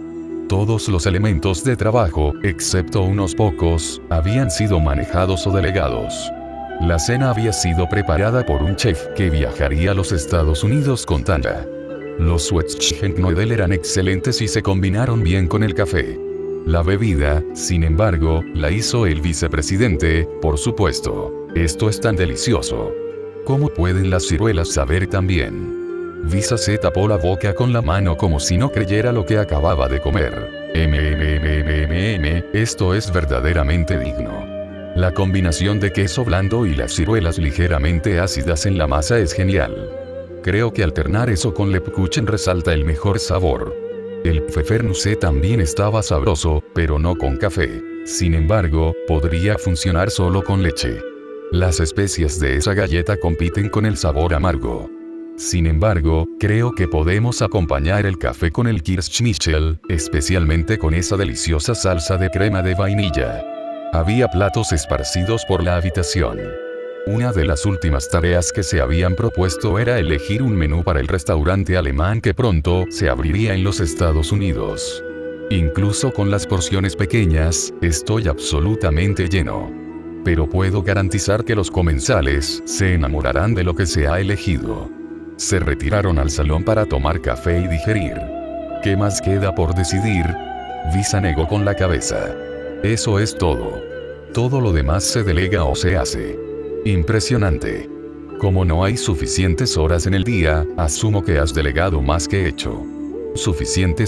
Todos los elementos de trabajo, excepto unos pocos, habían sido manejados o delegados. La cena había sido preparada por un chef que viajaría a los Estados Unidos con Tanya. Los Schwetzschenknödel eran excelentes y se combinaron bien con el café. La bebida, sin embargo, la hizo el vicepresidente, por supuesto. Esto es tan delicioso. ¿Cómo pueden las ciruelas saber tan bien? Visa se tapó la boca con la mano como si no creyera lo que acababa de comer. Esto es verdaderamente digno. La combinación de queso blando y las ciruelas ligeramente ácidas en la masa es genial. Creo que alternar eso con Lebkuchen resalta el mejor sabor. El Pfeffernusse también estaba sabroso, pero no con café. Sin embargo, podría funcionar solo con leche. Las especias de esa galleta compiten con el sabor amargo. Sin embargo, creo que podemos acompañar el café con el Kirschschnitzel, especialmente con esa deliciosa salsa de crema de vainilla. Había platos esparcidos por la habitación. Una de las últimas tareas que se habían propuesto era elegir un menú para el restaurante alemán que pronto se abriría en los Estados Unidos. Incluso con las porciones pequeñas, estoy absolutamente lleno. Pero puedo garantizar que los comensales se enamorarán de lo que se ha elegido. Se retiraron al salón para tomar café y digerir. ¿Qué más queda por decidir? Visa negó con la cabeza. Eso es todo. Todo lo demás se delega o se hace. Impresionante. Como no hay suficientes horas en el día, asumo que has delegado más que hecho. Suficiente.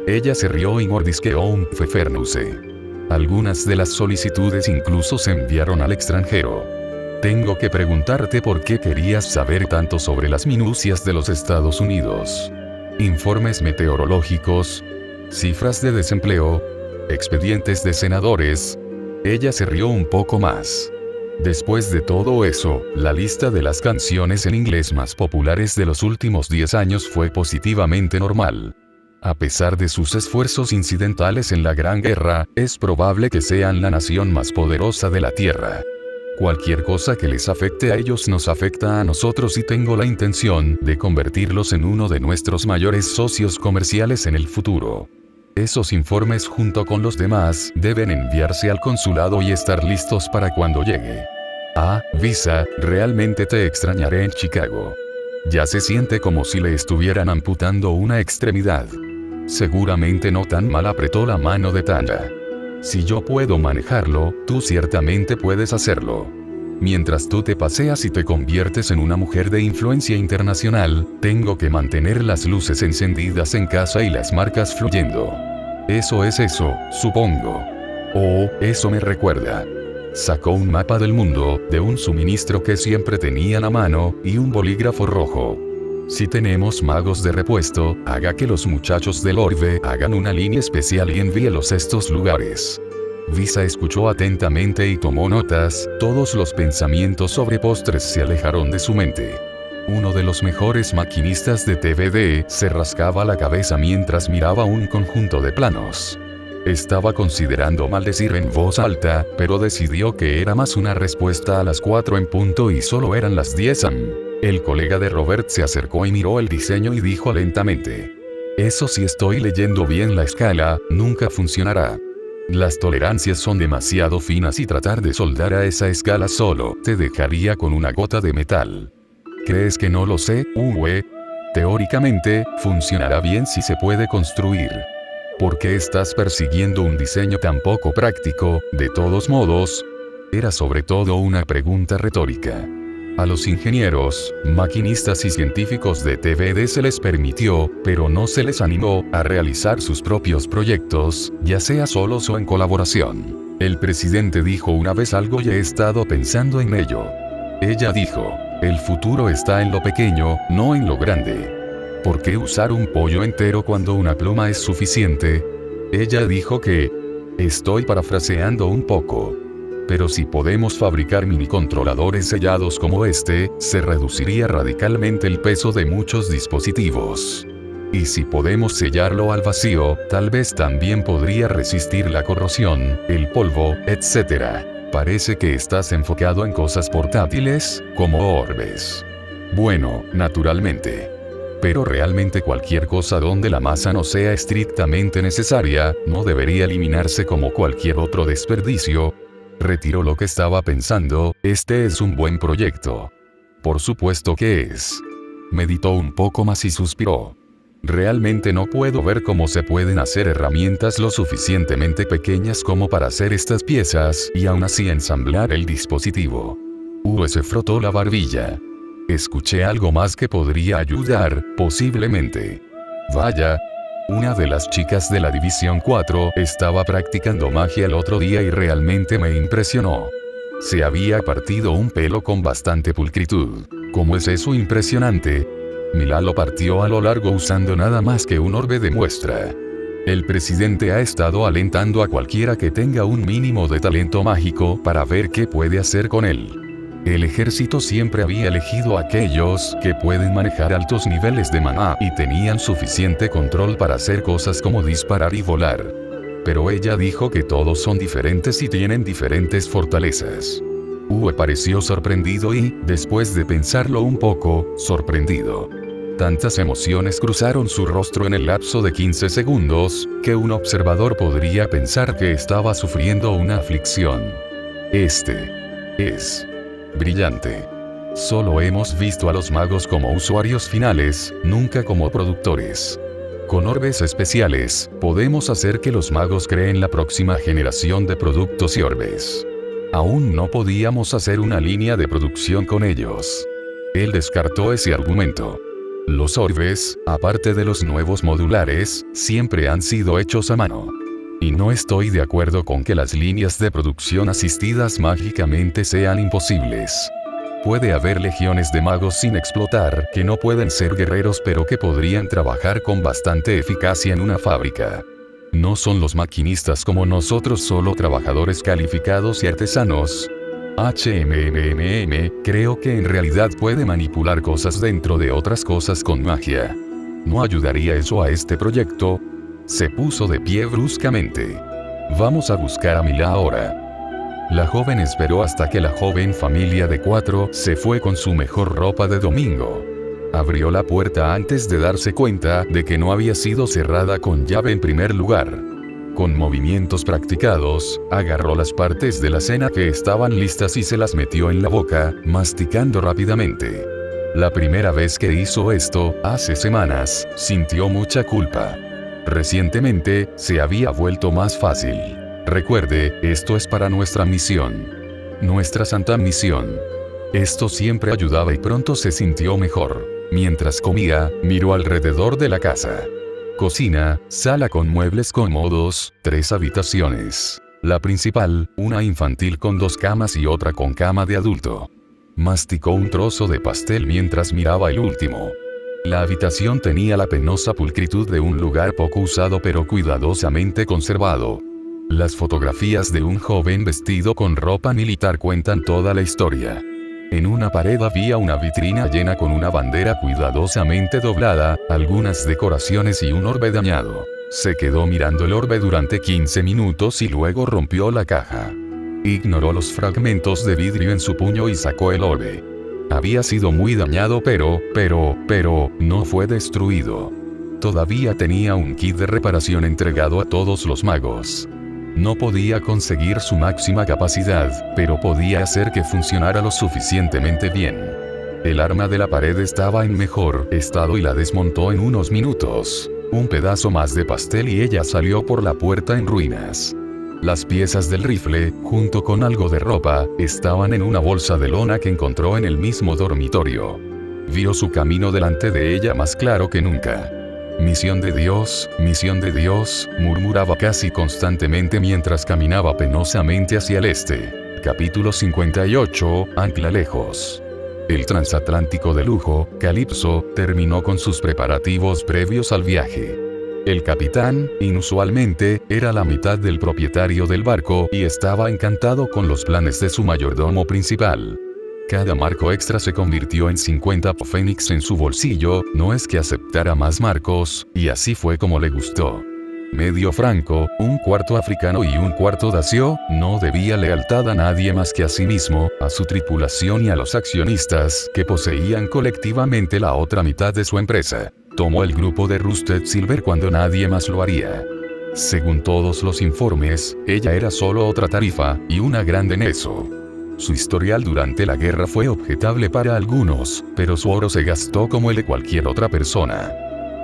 Ella se rió y mordisqueó un Pfeffernusse. Algunas de las solicitudes incluso se enviaron al extranjero. Tengo que preguntarte por qué querías saber tanto sobre las minucias de los Estados Unidos. Informes meteorológicos, cifras de desempleo, expedientes de senadores. Ella se rió un poco más. Después de todo eso, la lista de las canciones en inglés más populares de los últimos 10 años fue positivamente normal. A pesar de sus esfuerzos incidentales en la Gran Guerra, es probable que sean la nación más poderosa de la Tierra. Cualquier cosa que les afecte a ellos nos afecta a nosotros y tengo la intención de convertirlos en uno de nuestros mayores socios comerciales en el futuro. Esos informes junto con los demás deben enviarse al consulado y estar listos para cuando llegue. Visa, realmente te extrañaré en Chicago. Ya se siente como si le estuvieran amputando una extremidad. Seguramente no tan mal, apretó la mano de Tanya. Si yo puedo manejarlo, tú ciertamente puedes hacerlo. Mientras tú te paseas y te conviertes en una mujer de influencia internacional, tengo que mantener las luces encendidas en casa y las marcas fluyendo. Eso es eso, supongo. Eso me recuerda. Sacó un mapa del mundo, de un suministro que siempre tenían a mano, y un bolígrafo rojo. Si tenemos magos de repuesto, haga que los muchachos del orbe hagan una línea especial y envíelos a estos lugares. Visa escuchó atentamente y tomó notas, todos los pensamientos sobre postres se alejaron de su mente. Uno de los mejores maquinistas de TVD se rascaba la cabeza mientras miraba un conjunto de planos. Estaba considerando maldecir en voz alta, pero decidió que era más una respuesta a las 4 en punto y solo eran las 10 am. El colega de Robert se acercó y miró el diseño y dijo lentamente: eso si estoy leyendo bien la escala, nunca funcionará. Las tolerancias son demasiado finas y tratar de soldar a esa escala solo te dejaría con una gota de metal. ¿Crees que no lo sé, Uwe? Teóricamente, funcionará bien si se puede construir. ¿Por qué estás persiguiendo un diseño tan poco práctico, de todos modos? Era sobre todo una pregunta retórica. A los ingenieros, maquinistas y científicos de TVD se les permitió, pero no se les animó, a realizar sus propios proyectos, ya sea solos o en colaboración. El presidente dijo una vez algo y he estado pensando en ello. Ella dijo: el futuro está en lo pequeño, no en lo grande. ¿Por qué usar un pollo entero cuando una pluma es suficiente? Ella dijo que... estoy parafraseando un poco. Pero si podemos fabricar minicontroladores sellados como este, se reduciría radicalmente el peso de muchos dispositivos. Y si podemos sellarlo al vacío, tal vez también podría resistir la corrosión, el polvo, etc. Parece que estás enfocado en cosas portátiles, como orbes. Bueno, naturalmente. Pero realmente cualquier cosa donde la masa no sea estrictamente necesaria, no debería eliminarse como cualquier otro desperdicio. Retiró lo que estaba pensando, este es un buen proyecto. Por supuesto que es. Meditó un poco más y suspiró. Realmente no puedo ver cómo se pueden hacer herramientas lo suficientemente pequeñas como para hacer estas piezas y aún así ensamblar el dispositivo. Uwe se frotó la barbilla. Escuché algo más que podría ayudar, posiblemente. Vaya. Una de las chicas de la División 4 estaba practicando magia el otro día y realmente me impresionó. Se había partido un pelo con bastante pulcritud. ¿Cómo es eso impresionante? Mila lo partió a lo largo usando nada más que un orbe de muestra. El presidente ha estado alentando a cualquiera que tenga un mínimo de talento mágico para ver qué puede hacer con él. El ejército siempre había elegido a aquellos que pueden manejar altos niveles de maná y tenían suficiente control para hacer cosas como disparar y volar. Pero ella dijo que todos son diferentes y tienen diferentes fortalezas. Uwe pareció sorprendido y, después de pensarlo un poco, sorprendido. Tantas emociones cruzaron su rostro en el lapso de 15 segundos, que un observador podría pensar que estaba sufriendo una aflicción. Este es brillante. Solo hemos visto a los magos como usuarios finales, nunca como productores. Con orbes especiales, podemos hacer que los magos creen la próxima generación de productos y orbes. Aún no podíamos hacer una línea de producción con ellos. Él descartó ese argumento. Los orbes, aparte de los nuevos modulares, siempre han sido hechos a mano. Y no estoy de acuerdo con que las líneas de producción asistidas mágicamente sean imposibles. Puede haber legiones de magos sin explotar que no pueden ser guerreros pero que podrían trabajar con bastante eficacia en una fábrica. No son los maquinistas como nosotros, solo trabajadores calificados y artesanos. Creo que en realidad puede manipular cosas dentro de otras cosas con magia. ¿No ayudaría eso a este proyecto? Se puso de pie bruscamente. Vamos a buscar a Mila ahora. La joven esperó hasta que la joven familia de 4 se fue con su mejor ropa de domingo. Abrió la puerta antes de darse cuenta de que no había sido cerrada con llave en primer lugar. Con movimientos practicados, agarró las partes de la cena que estaban listas y se las metió en la boca, masticando rápidamente. La primera vez que hizo esto, hace semanas, sintió mucha culpa. Recientemente, se había vuelto más fácil. Recuerde, esto es para nuestra misión. Nuestra santa misión. Esto siempre ayudaba y pronto se sintió mejor. Mientras comía, miró alrededor de la casa. Cocina, sala con muebles cómodos, 3 habitaciones. La principal, una infantil con 2 camas y otra con cama de adulto. Masticó un trozo de pastel mientras miraba el último. La habitación tenía la penosa pulcritud de un lugar poco usado pero cuidadosamente conservado. Las fotografías de un joven vestido con ropa militar cuentan toda la historia. En una pared había una vitrina llena con una bandera cuidadosamente doblada, algunas decoraciones y un orbe dañado. Se quedó mirando el orbe durante 15 minutos y luego rompió la caja. Ignoró los fragmentos de vidrio en su puño y sacó el orbe. Había sido muy dañado pero no fue destruido. Todavía tenía un kit de reparación entregado a todos los magos. No podía conseguir su máxima capacidad, pero podía hacer que funcionara lo suficientemente bien. El arma de la pared estaba en mejor estado y la desmontó en unos minutos. Un pedazo más de pastel y ella salió por la puerta en ruinas. Las piezas del rifle, junto con algo de ropa, estaban en una bolsa de lona que encontró en el mismo dormitorio. Vio su camino delante de ella más claro que nunca. Misión de Dios, murmuraba casi constantemente mientras caminaba penosamente hacia el este. Capítulo 58, Ancla lejos. El transatlántico de lujo, Calypso, terminó con sus preparativos previos al viaje. El capitán, inusualmente, era la mitad del propietario del barco y estaba encantado con los planes de su mayordomo principal. Cada marco extra se convirtió en 50 fénix en su bolsillo, no es que aceptara más marcos, y así fue como le gustó. Medio franco, un cuarto africano y un cuarto dacio, no debía lealtad a nadie más que a sí mismo, a su tripulación y a los accionistas, que poseían colectivamente la otra mitad de su empresa. Tomó el grupo de Rusted Silver cuando nadie más lo haría. Según todos los informes, ella era solo otra tarifa, y una grande en eso. Su historial durante la guerra fue objetable para algunos, pero su oro se gastó como el de cualquier otra persona.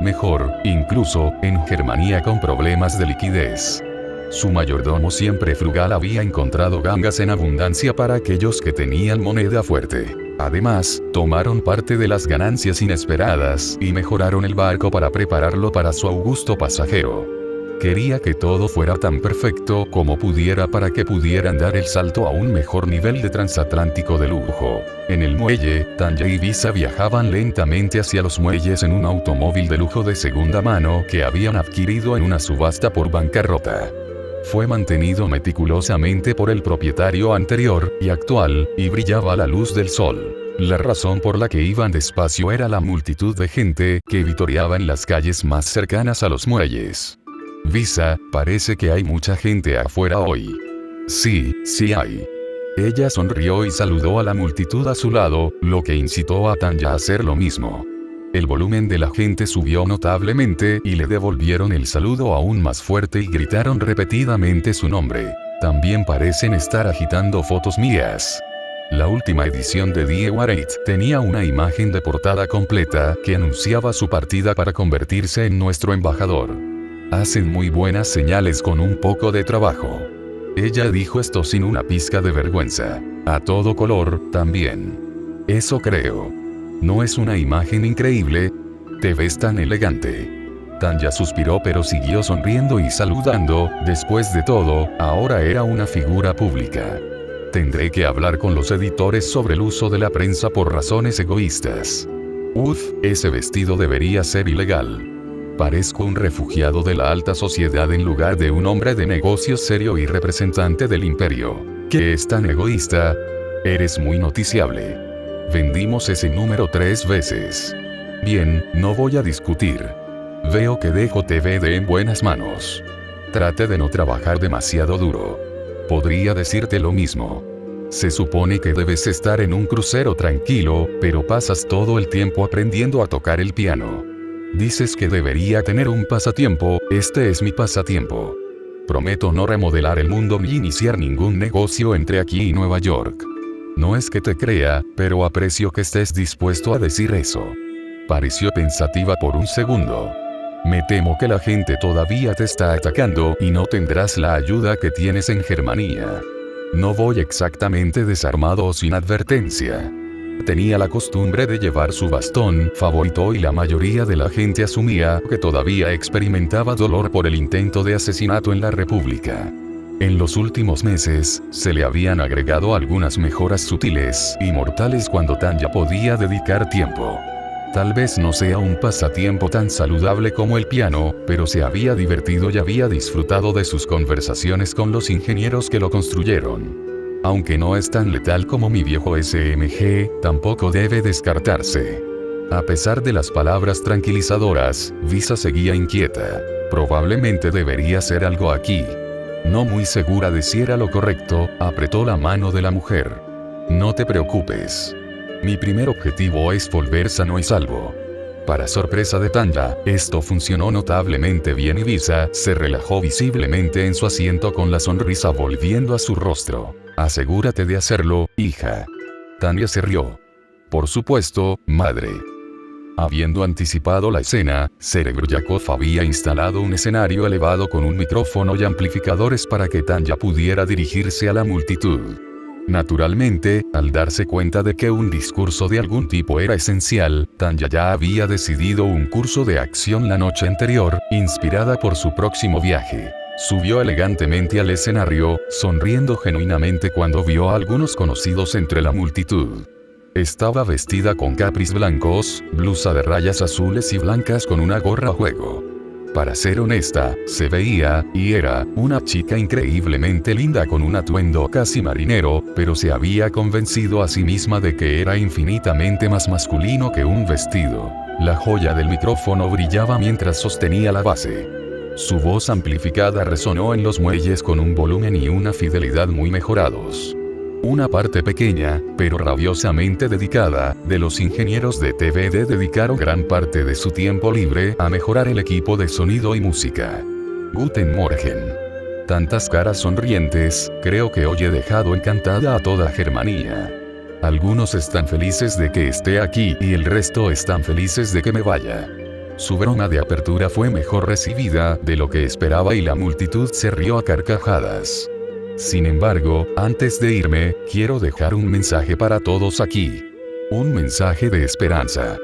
Mejor, incluso, en Germania con problemas de liquidez. Su mayordomo siempre frugal había encontrado gangas en abundancia para aquellos que tenían moneda fuerte. Además, tomaron parte de las ganancias inesperadas y mejoraron el barco para prepararlo para su augusto pasajero. Quería que todo fuera tan perfecto como pudiera para que pudieran dar el salto a un mejor nivel de transatlántico de lujo. En el muelle, Tanya y Visa viajaban lentamente hacia los muelles en un automóvil de lujo de segunda mano que habían adquirido en una subasta por bancarrota. Fue mantenido meticulosamente por el propietario anterior y actual, y brillaba a la luz del sol. La razón por la que iban despacio era la multitud de gente que vitoreaba en las calles más cercanas a los muelles. Visa, parece que hay mucha gente afuera hoy. Sí, sí hay. Ella sonrió y saludó a la multitud a su lado, lo que incitó a Tanya a hacer lo mismo. El volumen de la gente subió notablemente y le devolvieron el saludo aún más fuerte y gritaron repetidamente su nombre. También parecen estar agitando fotos mías. La última edición de Die Wahrheit tenía una imagen de portada completa que anunciaba su partida para convertirse en nuestro embajador. Hacen muy buenas señales con un poco de trabajo. Ella dijo esto sin una pizca de vergüenza. A todo color, también. Eso creo. ¿No es una imagen increíble? Te ves tan elegante. Tanya suspiró pero siguió sonriendo y saludando. Después de todo, ahora era una figura pública. Tendré que hablar con los editores sobre el uso de la prensa por razones egoístas. Ese vestido debería ser ilegal. Parezco un refugiado de la alta sociedad en lugar de un hombre de negocios serio y representante del imperio. ¿Qué es tan egoísta? Eres muy noticiable. Vendimos ese número 3 veces. Bien, no voy a discutir. Veo que dejo TVD en buenas manos. Trate de no trabajar demasiado duro. Podría decirte lo mismo. Se supone que debes estar en un crucero tranquilo, pero pasas todo el tiempo aprendiendo a tocar el piano. Dices que debería tener un pasatiempo, este es mi pasatiempo. Prometo no remodelar el mundo ni iniciar ningún negocio entre aquí y Nueva York. No es que te crea, pero aprecio que estés dispuesto a decir eso. Pareció pensativa por un segundo. Me temo que la gente todavía te está atacando y no tendrás la ayuda que tienes en Germania. No voy exactamente desarmado o sin advertencia. Tenía la costumbre de llevar su bastón favorito y la mayoría de la gente asumía que todavía experimentaba dolor por el intento de asesinato en la República. En los últimos meses, se le habían agregado algunas mejoras sutiles y mortales cuando Tanya podía dedicar tiempo. Tal vez no sea un pasatiempo tan saludable como el piano, pero se había divertido y había disfrutado de sus conversaciones con los ingenieros que lo construyeron. Aunque no es tan letal como mi viejo SMG, tampoco debe descartarse. A pesar de las palabras tranquilizadoras, Visa seguía inquieta. Probablemente debería hacer algo aquí. No muy segura de si era lo correcto, apretó la mano de la mujer. No te preocupes. Mi primer objetivo es volver sano y salvo. Para sorpresa de Tanya, esto funcionó notablemente bien y Visa se relajó visiblemente en su asiento con la sonrisa volviendo a su rostro. Asegúrate de hacerlo, hija. Tanya se rió. Por supuesto, madre. Habiendo anticipado la escena, Serebryakov había instalado un escenario elevado con un micrófono y amplificadores para que Tanya pudiera dirigirse a la multitud. Naturalmente, al darse cuenta de que un discurso de algún tipo era esencial, Tanya ya había decidido un curso de acción la noche anterior, inspirada por su próximo viaje. Subió elegantemente al escenario, sonriendo genuinamente cuando vio a algunos conocidos entre la multitud. Estaba vestida con capris blancos, blusa de rayas azules y blancas con una gorra a juego. Para ser honesta, se veía, y era, una chica increíblemente linda con un atuendo casi marinero, pero se había convencido a sí misma de que era infinitamente más masculino que un vestido. La joya del micrófono brillaba mientras sostenía la base. Su voz amplificada resonó en los muelles con un volumen y una fidelidad muy mejorados. Una parte pequeña, pero rabiosamente dedicada, de los ingenieros de TVD dedicaron gran parte de su tiempo libre a mejorar el equipo de sonido y música. Guten Morgen. Tantas caras sonrientes, creo que hoy he dejado encantada a toda Germania. Algunos están felices de que esté aquí y el resto están felices de que me vaya. Su broma de apertura fue mejor recibida de lo que esperaba y la multitud se rió a carcajadas. Sin embargo, antes de irme, quiero dejar un mensaje para todos aquí. Un mensaje de esperanza.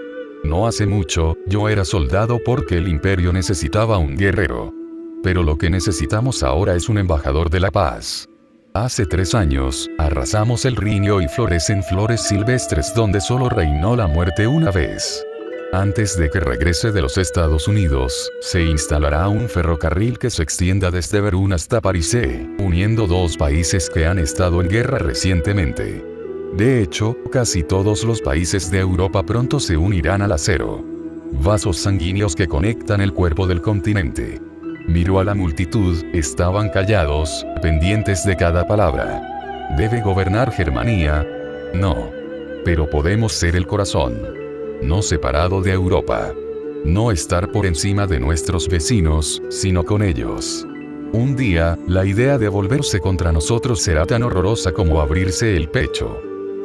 No hace mucho, yo era soldado porque el imperio necesitaba un guerrero. Pero lo que necesitamos ahora es un embajador de la paz. Hace 3 años, arrasamos el Rinio y florecen flores silvestres donde solo reinó la muerte una vez. Antes de que regrese de los Estados Unidos, se instalará un ferrocarril que se extienda desde Verún hasta París, uniendo 2 países que han estado en guerra recientemente. De hecho, casi todos los países de Europa pronto se unirán al acero. Vasos sanguíneos que conectan el cuerpo del continente. Miró a la multitud, estaban callados, pendientes de cada palabra. ¿Debe gobernar Germania? No. Pero podemos ser el corazón. No separado de Europa. No estar por encima de nuestros vecinos, sino con ellos. Un día, la idea de volverse contra nosotros será tan horrorosa como abrirse el pecho.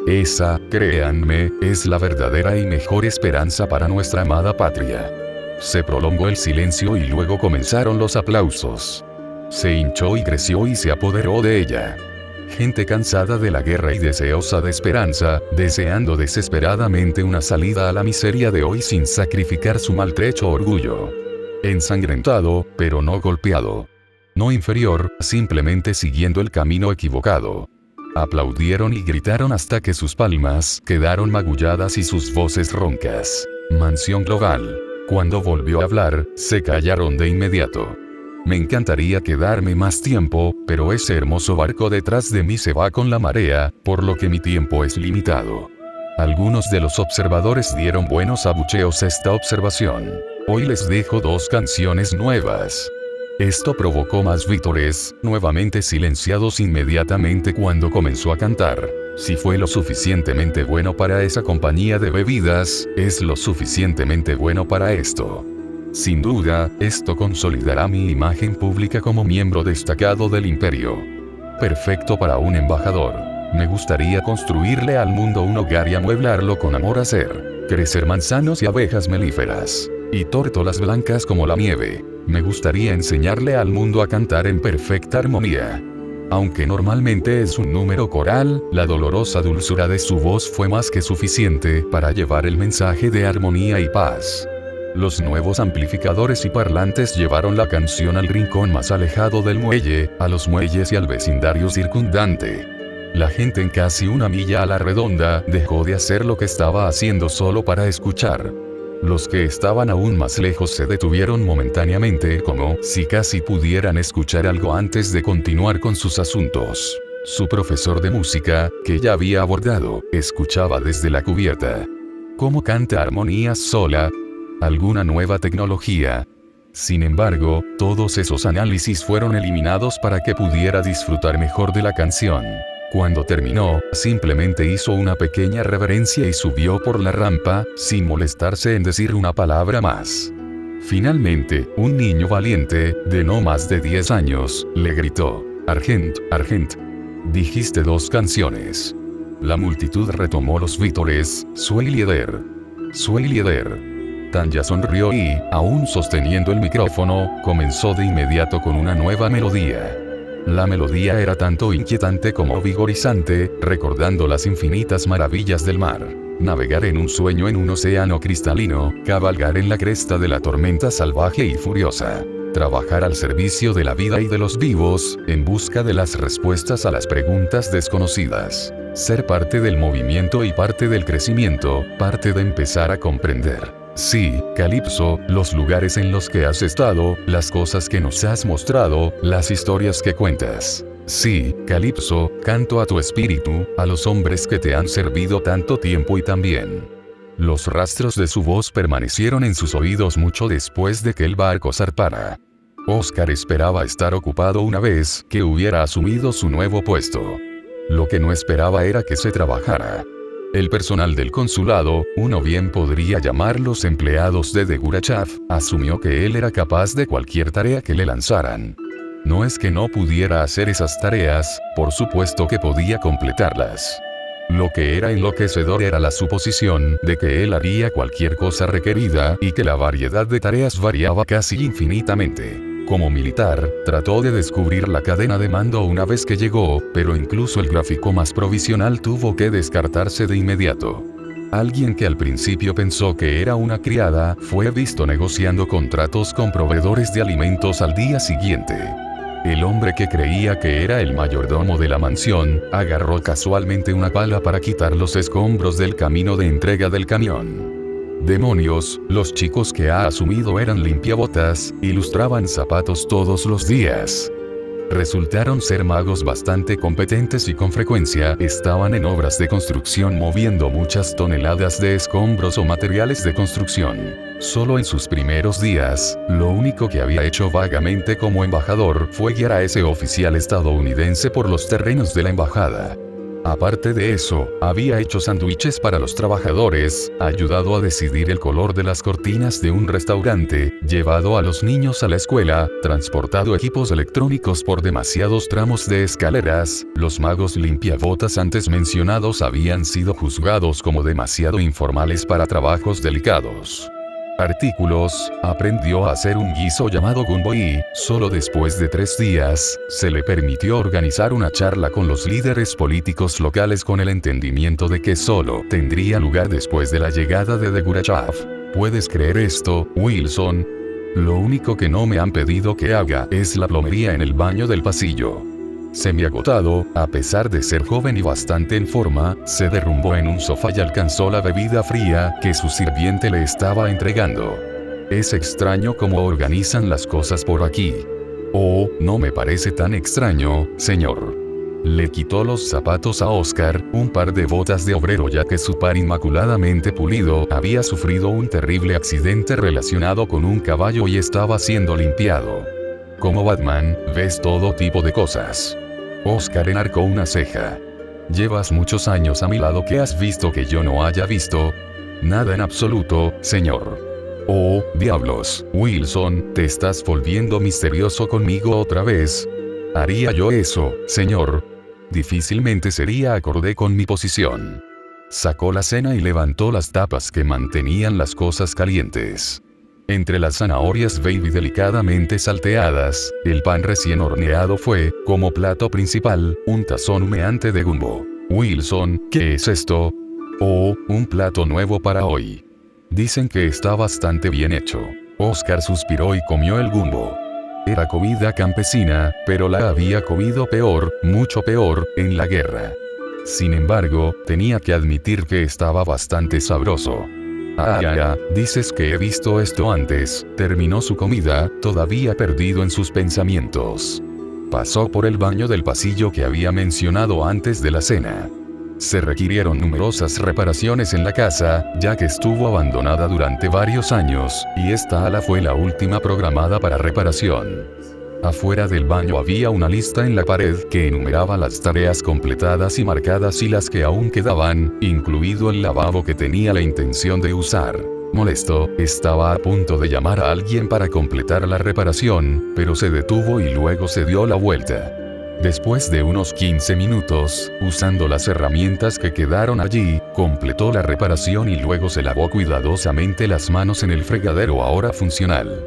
Esa, créanme, es la verdadera y mejor esperanza para nuestra amada patria. Se prolongó el silencio y luego comenzaron los aplausos. Se hinchó y creció y se apoderó de ella. Gente cansada de la guerra y deseosa de esperanza, deseando desesperadamente una salida a la miseria de hoy sin sacrificar su maltrecho orgullo. Ensangrentado, pero no golpeado. No inferior, simplemente siguiendo el camino equivocado. Aplaudieron y gritaron hasta que sus palmas quedaron magulladas y sus voces roncas. Mansión global. Cuando volvió a hablar, se callaron de inmediato. Me encantaría quedarme más tiempo, pero ese hermoso barco detrás de mí se va con la marea, por lo que mi tiempo es limitado. Algunos de los observadores dieron buenos abucheos a esta observación. Hoy les dejo 2 canciones nuevas. Esto provocó más vítores, nuevamente silenciados inmediatamente cuando comenzó a cantar. Si fue lo suficientemente bueno para esa compañía de bebidas, es lo suficientemente bueno para esto. Sin duda, esto consolidará mi imagen pública como miembro destacado del imperio. Perfecto para un embajador. Me gustaría construirle al mundo un hogar y amueblarlo con amor, hacer crecer manzanos y abejas melíferas. Y tórtolas blancas como la nieve. Me gustaría enseñarle al mundo a cantar en perfecta armonía. Aunque normalmente es un número coral, la dolorosa dulzura de su voz fue más que suficiente para llevar el mensaje de armonía y paz. Los nuevos amplificadores y parlantes llevaron la canción al rincón más alejado del muelle, a los muelles y al vecindario circundante. La gente en casi 1 milla a la redonda dejó de hacer lo que estaba haciendo solo para escuchar. Los que estaban aún más lejos se detuvieron momentáneamente, como si casi pudieran escuchar algo antes de continuar con sus asuntos. Su profesor de música, que ya había abordado, escuchaba desde la cubierta. ¿Cómo canta armonías sola? ¿Alguna nueva tecnología? Sin embargo, todos esos análisis fueron eliminados para que pudiera disfrutar mejor de la canción. Cuando terminó, simplemente hizo una pequeña reverencia y subió por la rampa, sin molestarse en decir una palabra más. Finalmente, un niño valiente, de no más de 10 años, le gritó: «Argent, Argent. Dijiste 2 canciones». La multitud retomó los vítores: «Soy líder. Soy líder». Tanya sonrió y, aún sosteniendo el micrófono, comenzó de inmediato con una nueva melodía. La melodía era tanto inquietante como vigorizante, recordando las infinitas maravillas del mar. Navegar en un sueño en un océano cristalino, cabalgar en la cresta de la tormenta salvaje y furiosa. Trabajar al servicio de la vida y de los vivos, en busca de las respuestas a las preguntas desconocidas. Ser parte del movimiento y parte del crecimiento, parte de empezar a comprender. Sí, Calipso, los lugares en los que has estado, las cosas que nos has mostrado, las historias que cuentas. Sí, Calipso, canto a tu espíritu, a los hombres que te han servido tanto tiempo y también. Los rastros de su voz permanecieron en sus oídos mucho después de que el barco zarpara. Oscar esperaba estar ocupado una vez que hubiera asumido su nuevo puesto. Lo que no esperaba era que se trabajara. El personal del consulado, uno bien podría llamarlos empleados de Degurachav, asumió que él era capaz de cualquier tarea que le lanzaran. No es que no pudiera hacer esas tareas, por supuesto que podía completarlas. Lo que era enloquecedor era la suposición de que él haría cualquier cosa requerida y que la variedad de tareas variaba casi infinitamente. Como militar, trató de descubrir la cadena de mando una vez que llegó, pero incluso el gráfico más provisional tuvo que descartarse de inmediato. Alguien que al principio pensó que era una criada, fue visto negociando contratos con proveedores de alimentos al día siguiente. El hombre que creía que era el mayordomo de la mansión, agarró casualmente una pala para quitar los escombros del camino de entrega del camión. Demonios, los chicos que ha asumido eran limpiabotas, y lustraban zapatos todos los días. Resultaron ser magos bastante competentes y con frecuencia estaban en obras de construcción moviendo muchas toneladas de escombros o materiales de construcción. Solo en sus primeros días, lo único que había hecho vagamente como embajador fue guiar a ese oficial estadounidense por los terrenos de la embajada. Aparte de eso, había hecho sándwiches para los trabajadores, ayudado a decidir el color de las cortinas de un restaurante, llevado a los niños a la escuela, transportado equipos electrónicos por demasiados tramos de escaleras. Los magos limpiabotas antes mencionados habían sido juzgados como demasiado informales para trabajos delicados. Artículos, aprendió a hacer un guiso llamado gumbo y, solo después de 3 días, se le permitió organizar una charla con los líderes políticos locales con el entendimiento de que solo tendría lugar después de la llegada de Degurachav. ¿Puedes creer esto, Wilson? Lo único que no me han pedido que haga es la plomería en el baño del pasillo. Semiagotado, a pesar de ser joven y bastante en forma, se derrumbó en un sofá y alcanzó la bebida fría que su sirviente le estaba entregando. Es extraño cómo organizan las cosas por aquí. Oh, no me parece tan extraño, señor. Le quitó los zapatos a Oscar, un par de botas de obrero ya que su par inmaculadamente pulido había sufrido un terrible accidente relacionado con un caballo y estaba siendo limpiado. Como Batman, ves todo tipo de cosas. Oscar enarcó una ceja. Llevas muchos años a mi lado, ¿qué has visto que yo no haya visto? Nada en absoluto, señor. Oh, diablos, Wilson, ¿te estás volviendo misterioso conmigo otra vez? ¿Haría yo eso, señor? Difícilmente sería acorde con mi posición. Sacó la cena y levantó las tapas que mantenían las cosas calientes. Entre las zanahorias baby delicadamente salteadas, el pan recién horneado fue, como plato principal, un tazón humeante de gumbo. Wilson, ¿qué es esto? Oh, un plato nuevo para hoy. Dicen que está bastante bien hecho. Oscar suspiró y comió el gumbo. Era comida campesina, pero la había comido peor, mucho peor, en la guerra. Sin embargo, tenía que admitir que estaba bastante sabroso. Dices que he visto esto antes. Terminó su comida, todavía perdido en sus pensamientos. Pasó por el baño del pasillo que había mencionado antes de la cena. Se requirieron numerosas reparaciones en la casa, ya que estuvo abandonada durante varios años, y esta ala fue la última programada para reparación. Afuera del baño había una lista en la pared que enumeraba las tareas completadas y marcadas y las que aún quedaban, incluido el lavabo que tenía la intención de usar. Molesto, estaba a punto de llamar a alguien para completar la reparación, pero se detuvo y luego se dio la vuelta. Después de unos 15 minutos, usando las herramientas que quedaron allí, completó la reparación y luego se lavó cuidadosamente las manos en el fregadero ahora funcional.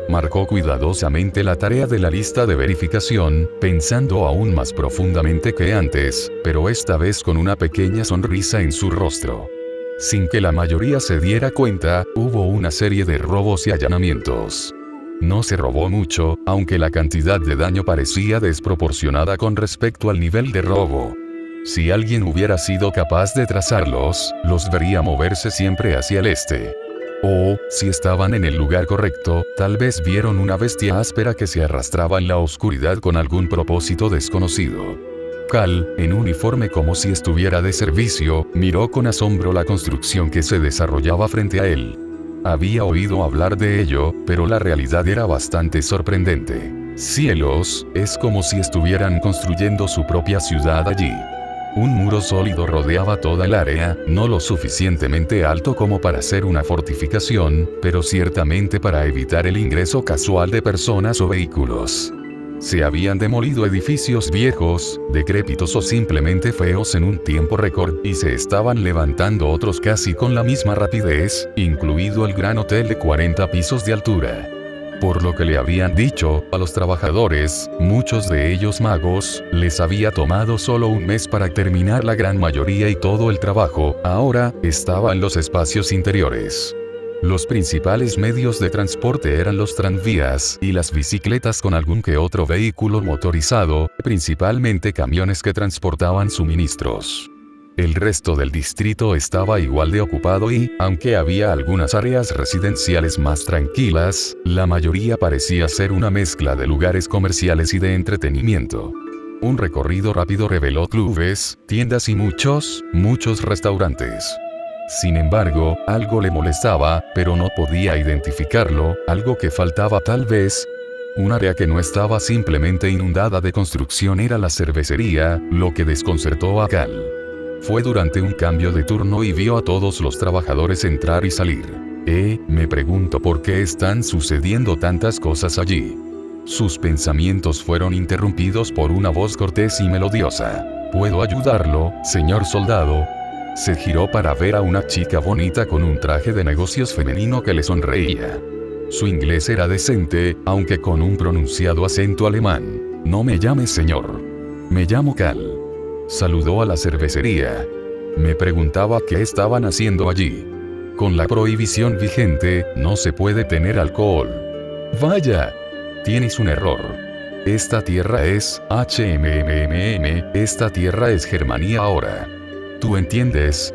Marcó cuidadosamente la tarea de la lista de verificación, pensando aún más profundamente que antes, pero esta vez con una pequeña sonrisa en su rostro. Sin que la mayoría se diera cuenta, hubo una serie de robos y allanamientos. No se robó mucho, aunque la cantidad de daño parecía desproporcionada con respecto al nivel de robo. Si alguien hubiera sido capaz de trazarlos, los vería moverse siempre hacia el este. O, si estaban en el lugar correcto, tal vez vieron una bestia áspera que se arrastraba en la oscuridad con algún propósito desconocido. Cal, en uniforme como si estuviera de servicio, miró con asombro la construcción que se desarrollaba frente a él. Había oído hablar de ello, pero la realidad era bastante sorprendente. Cielos, es como si estuvieran construyendo su propia ciudad allí. Un muro sólido rodeaba toda el área, no lo suficientemente alto como para ser una fortificación, pero ciertamente para evitar el ingreso casual de personas o vehículos. Se habían demolido edificios viejos, decrépitos o simplemente feos en un tiempo récord, y se estaban levantando otros casi con la misma rapidez, incluido el gran hotel de 40 pisos de altura. Por lo que le habían dicho a los trabajadores, muchos de ellos magos, les había tomado solo un mes para terminar la gran mayoría y todo el trabajo, ahora, estaba en los espacios interiores. Los principales medios de transporte eran los tranvías y las bicicletas con algún que otro vehículo motorizado, principalmente camiones que transportaban suministros. El resto del distrito estaba igual de ocupado y, aunque había algunas áreas residenciales más tranquilas, la mayoría parecía ser una mezcla de lugares comerciales y de entretenimiento. Un recorrido rápido reveló clubes, tiendas y muchos restaurantes. Sin embargo, algo le molestaba, pero no podía identificarlo, algo que faltaba tal vez. Un área que no estaba simplemente inundada de construcción era la cervecería, lo que desconcertó a Cal. Fue durante un cambio de turno y vio a todos los trabajadores entrar y salir. Me pregunto por qué están sucediendo tantas cosas allí. Sus pensamientos fueron interrumpidos por una voz cortés y melodiosa. ¿Puedo ayudarlo, señor soldado? Se giró para ver a una chica bonita con un traje de negocios femenino que le sonreía. Su inglés era decente, aunque con un pronunciado acento alemán. No me llames señor. Me llamo Cal. Saludó a la cervecería. Me preguntaba qué estaban haciendo allí. Con la prohibición vigente, no se puede tener alcohol. Vaya. Tienes un error. Esta tierra es esta tierra es Germania ahora. ¿Tú entiendes?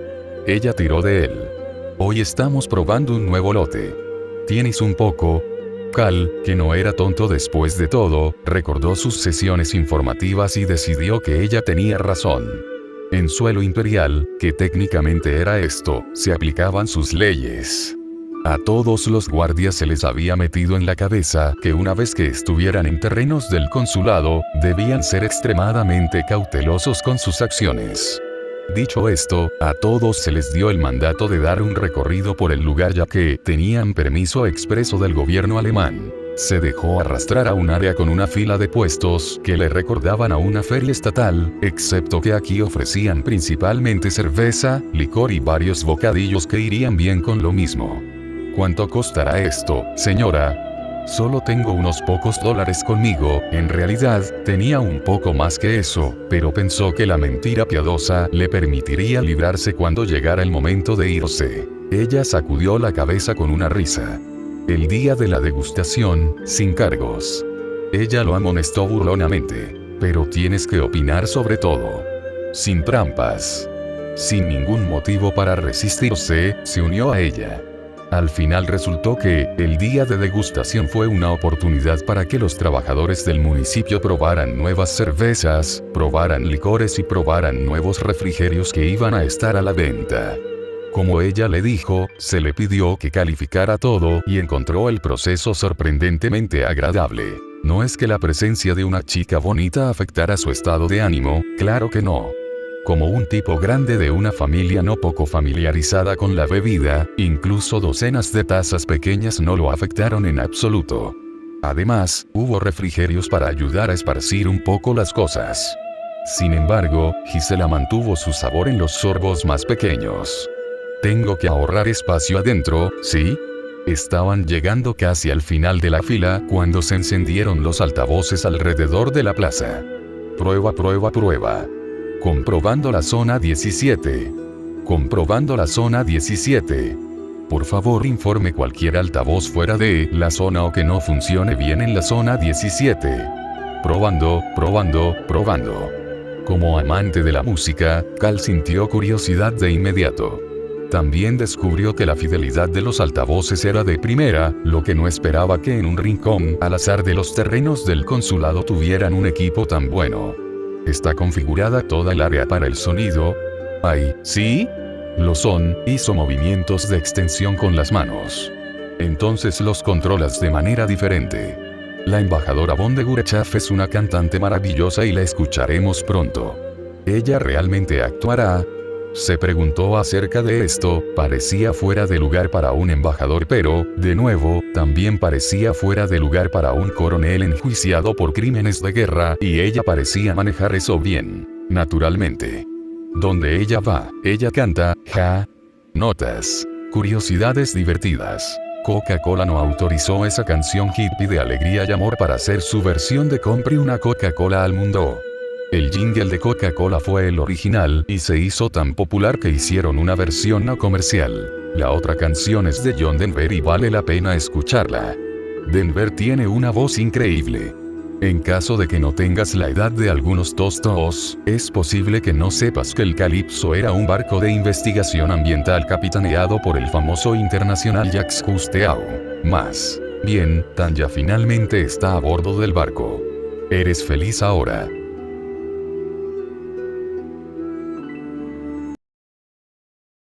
Ella tiró de él. Hoy estamos probando un nuevo lote. ¿Tienes un poco? Cal, que no era tonto después de todo, recordó sus sesiones informativas y decidió que ella tenía razón. En suelo imperial, que técnicamente era esto, se aplicaban sus leyes. A todos los guardias se les había metido en la cabeza que una vez que estuvieran en terrenos del consulado, debían ser extremadamente cautelosos con sus acciones. Dicho esto, a todos se les dio el mandato de dar un recorrido por el lugar ya que tenían permiso expreso del gobierno alemán. Se dejó arrastrar a un área con una fila de puestos que le recordaban a una feria estatal, excepto que aquí ofrecían principalmente cerveza, licor y varios bocadillos que irían bien con lo mismo. ¿Cuánto costará esto, señora? Solo tengo unos pocos dólares conmigo, en realidad, tenía un poco más que eso, pero pensó que la mentira piadosa le permitiría librarse cuando llegara el momento de irse. Ella sacudió la cabeza con una risa. El día de la degustación, sin cargos. Ella lo amonestó burlonamente. Pero tienes que opinar sobre todo. Sin trampas. Sin ningún motivo para resistirse, se unió a ella. Al final resultó que, el día de degustación fue una oportunidad para que los trabajadores del municipio probaran nuevas cervezas, probaran licores y probaran nuevos refrigerios que iban a estar a la venta. Como ella le dijo, se le pidió que calificara todo y encontró el proceso sorprendentemente agradable. No es que la presencia de una chica bonita afectara su estado de ánimo, claro que no. Como un tipo grande de una familia no poco familiarizada con la bebida, incluso docenas de tazas pequeñas no lo afectaron en absoluto. Además, hubo refrigerios para ayudar a esparcir un poco las cosas. Sin embargo, Gisela mantuvo su sabor en los sorbos más pequeños. Tengo que ahorrar espacio adentro, ¿sí? Estaban llegando casi al final de la fila cuando se encendieron los altavoces alrededor de la plaza. Prueba, prueba, prueba. Comprobando la zona 17. Comprobando la zona 17. Por favor informe cualquier altavoz fuera de la zona o que no funcione bien en la zona 17. Probando, probando, probando. Como amante de la música, Cal sintió curiosidad de inmediato. También descubrió que la fidelidad de los altavoces era de primera, lo que no esperaba que en un rincón al azar de los terrenos del consulado tuvieran un equipo tan bueno. ¿Está configurada toda el área para el sonido? Ay, ¿sí? Lo son, hizo movimientos de extensión con las manos. Entonces los controlas de manera diferente. La embajadora von de Gurechaf es una cantante maravillosa y la escucharemos pronto. ¿Ella realmente actuará? Se preguntó acerca de esto, parecía fuera de lugar para un embajador pero, de nuevo, también parecía fuera de lugar para un coronel enjuiciado por crímenes de guerra, y ella parecía manejar eso bien, naturalmente. Donde ella va, ella canta, notas, curiosidades divertidas. Coca-Cola no autorizó esa canción hippie de alegría y amor para hacer su versión de Compre una Coca-Cola al mundo. El jingle de Coca-Cola fue el original y se hizo tan popular que hicieron una versión no comercial. La otra canción es de John Denver y vale la pena escucharla. Denver tiene una voz increíble. En caso de que no tengas la edad de algunos tostos, es posible que no sepas que el Calypso era un barco de investigación ambiental capitaneado por el famoso internacional Jacques Cousteau. Más bien, Tanya finalmente está a bordo del barco. ¿Eres feliz ahora?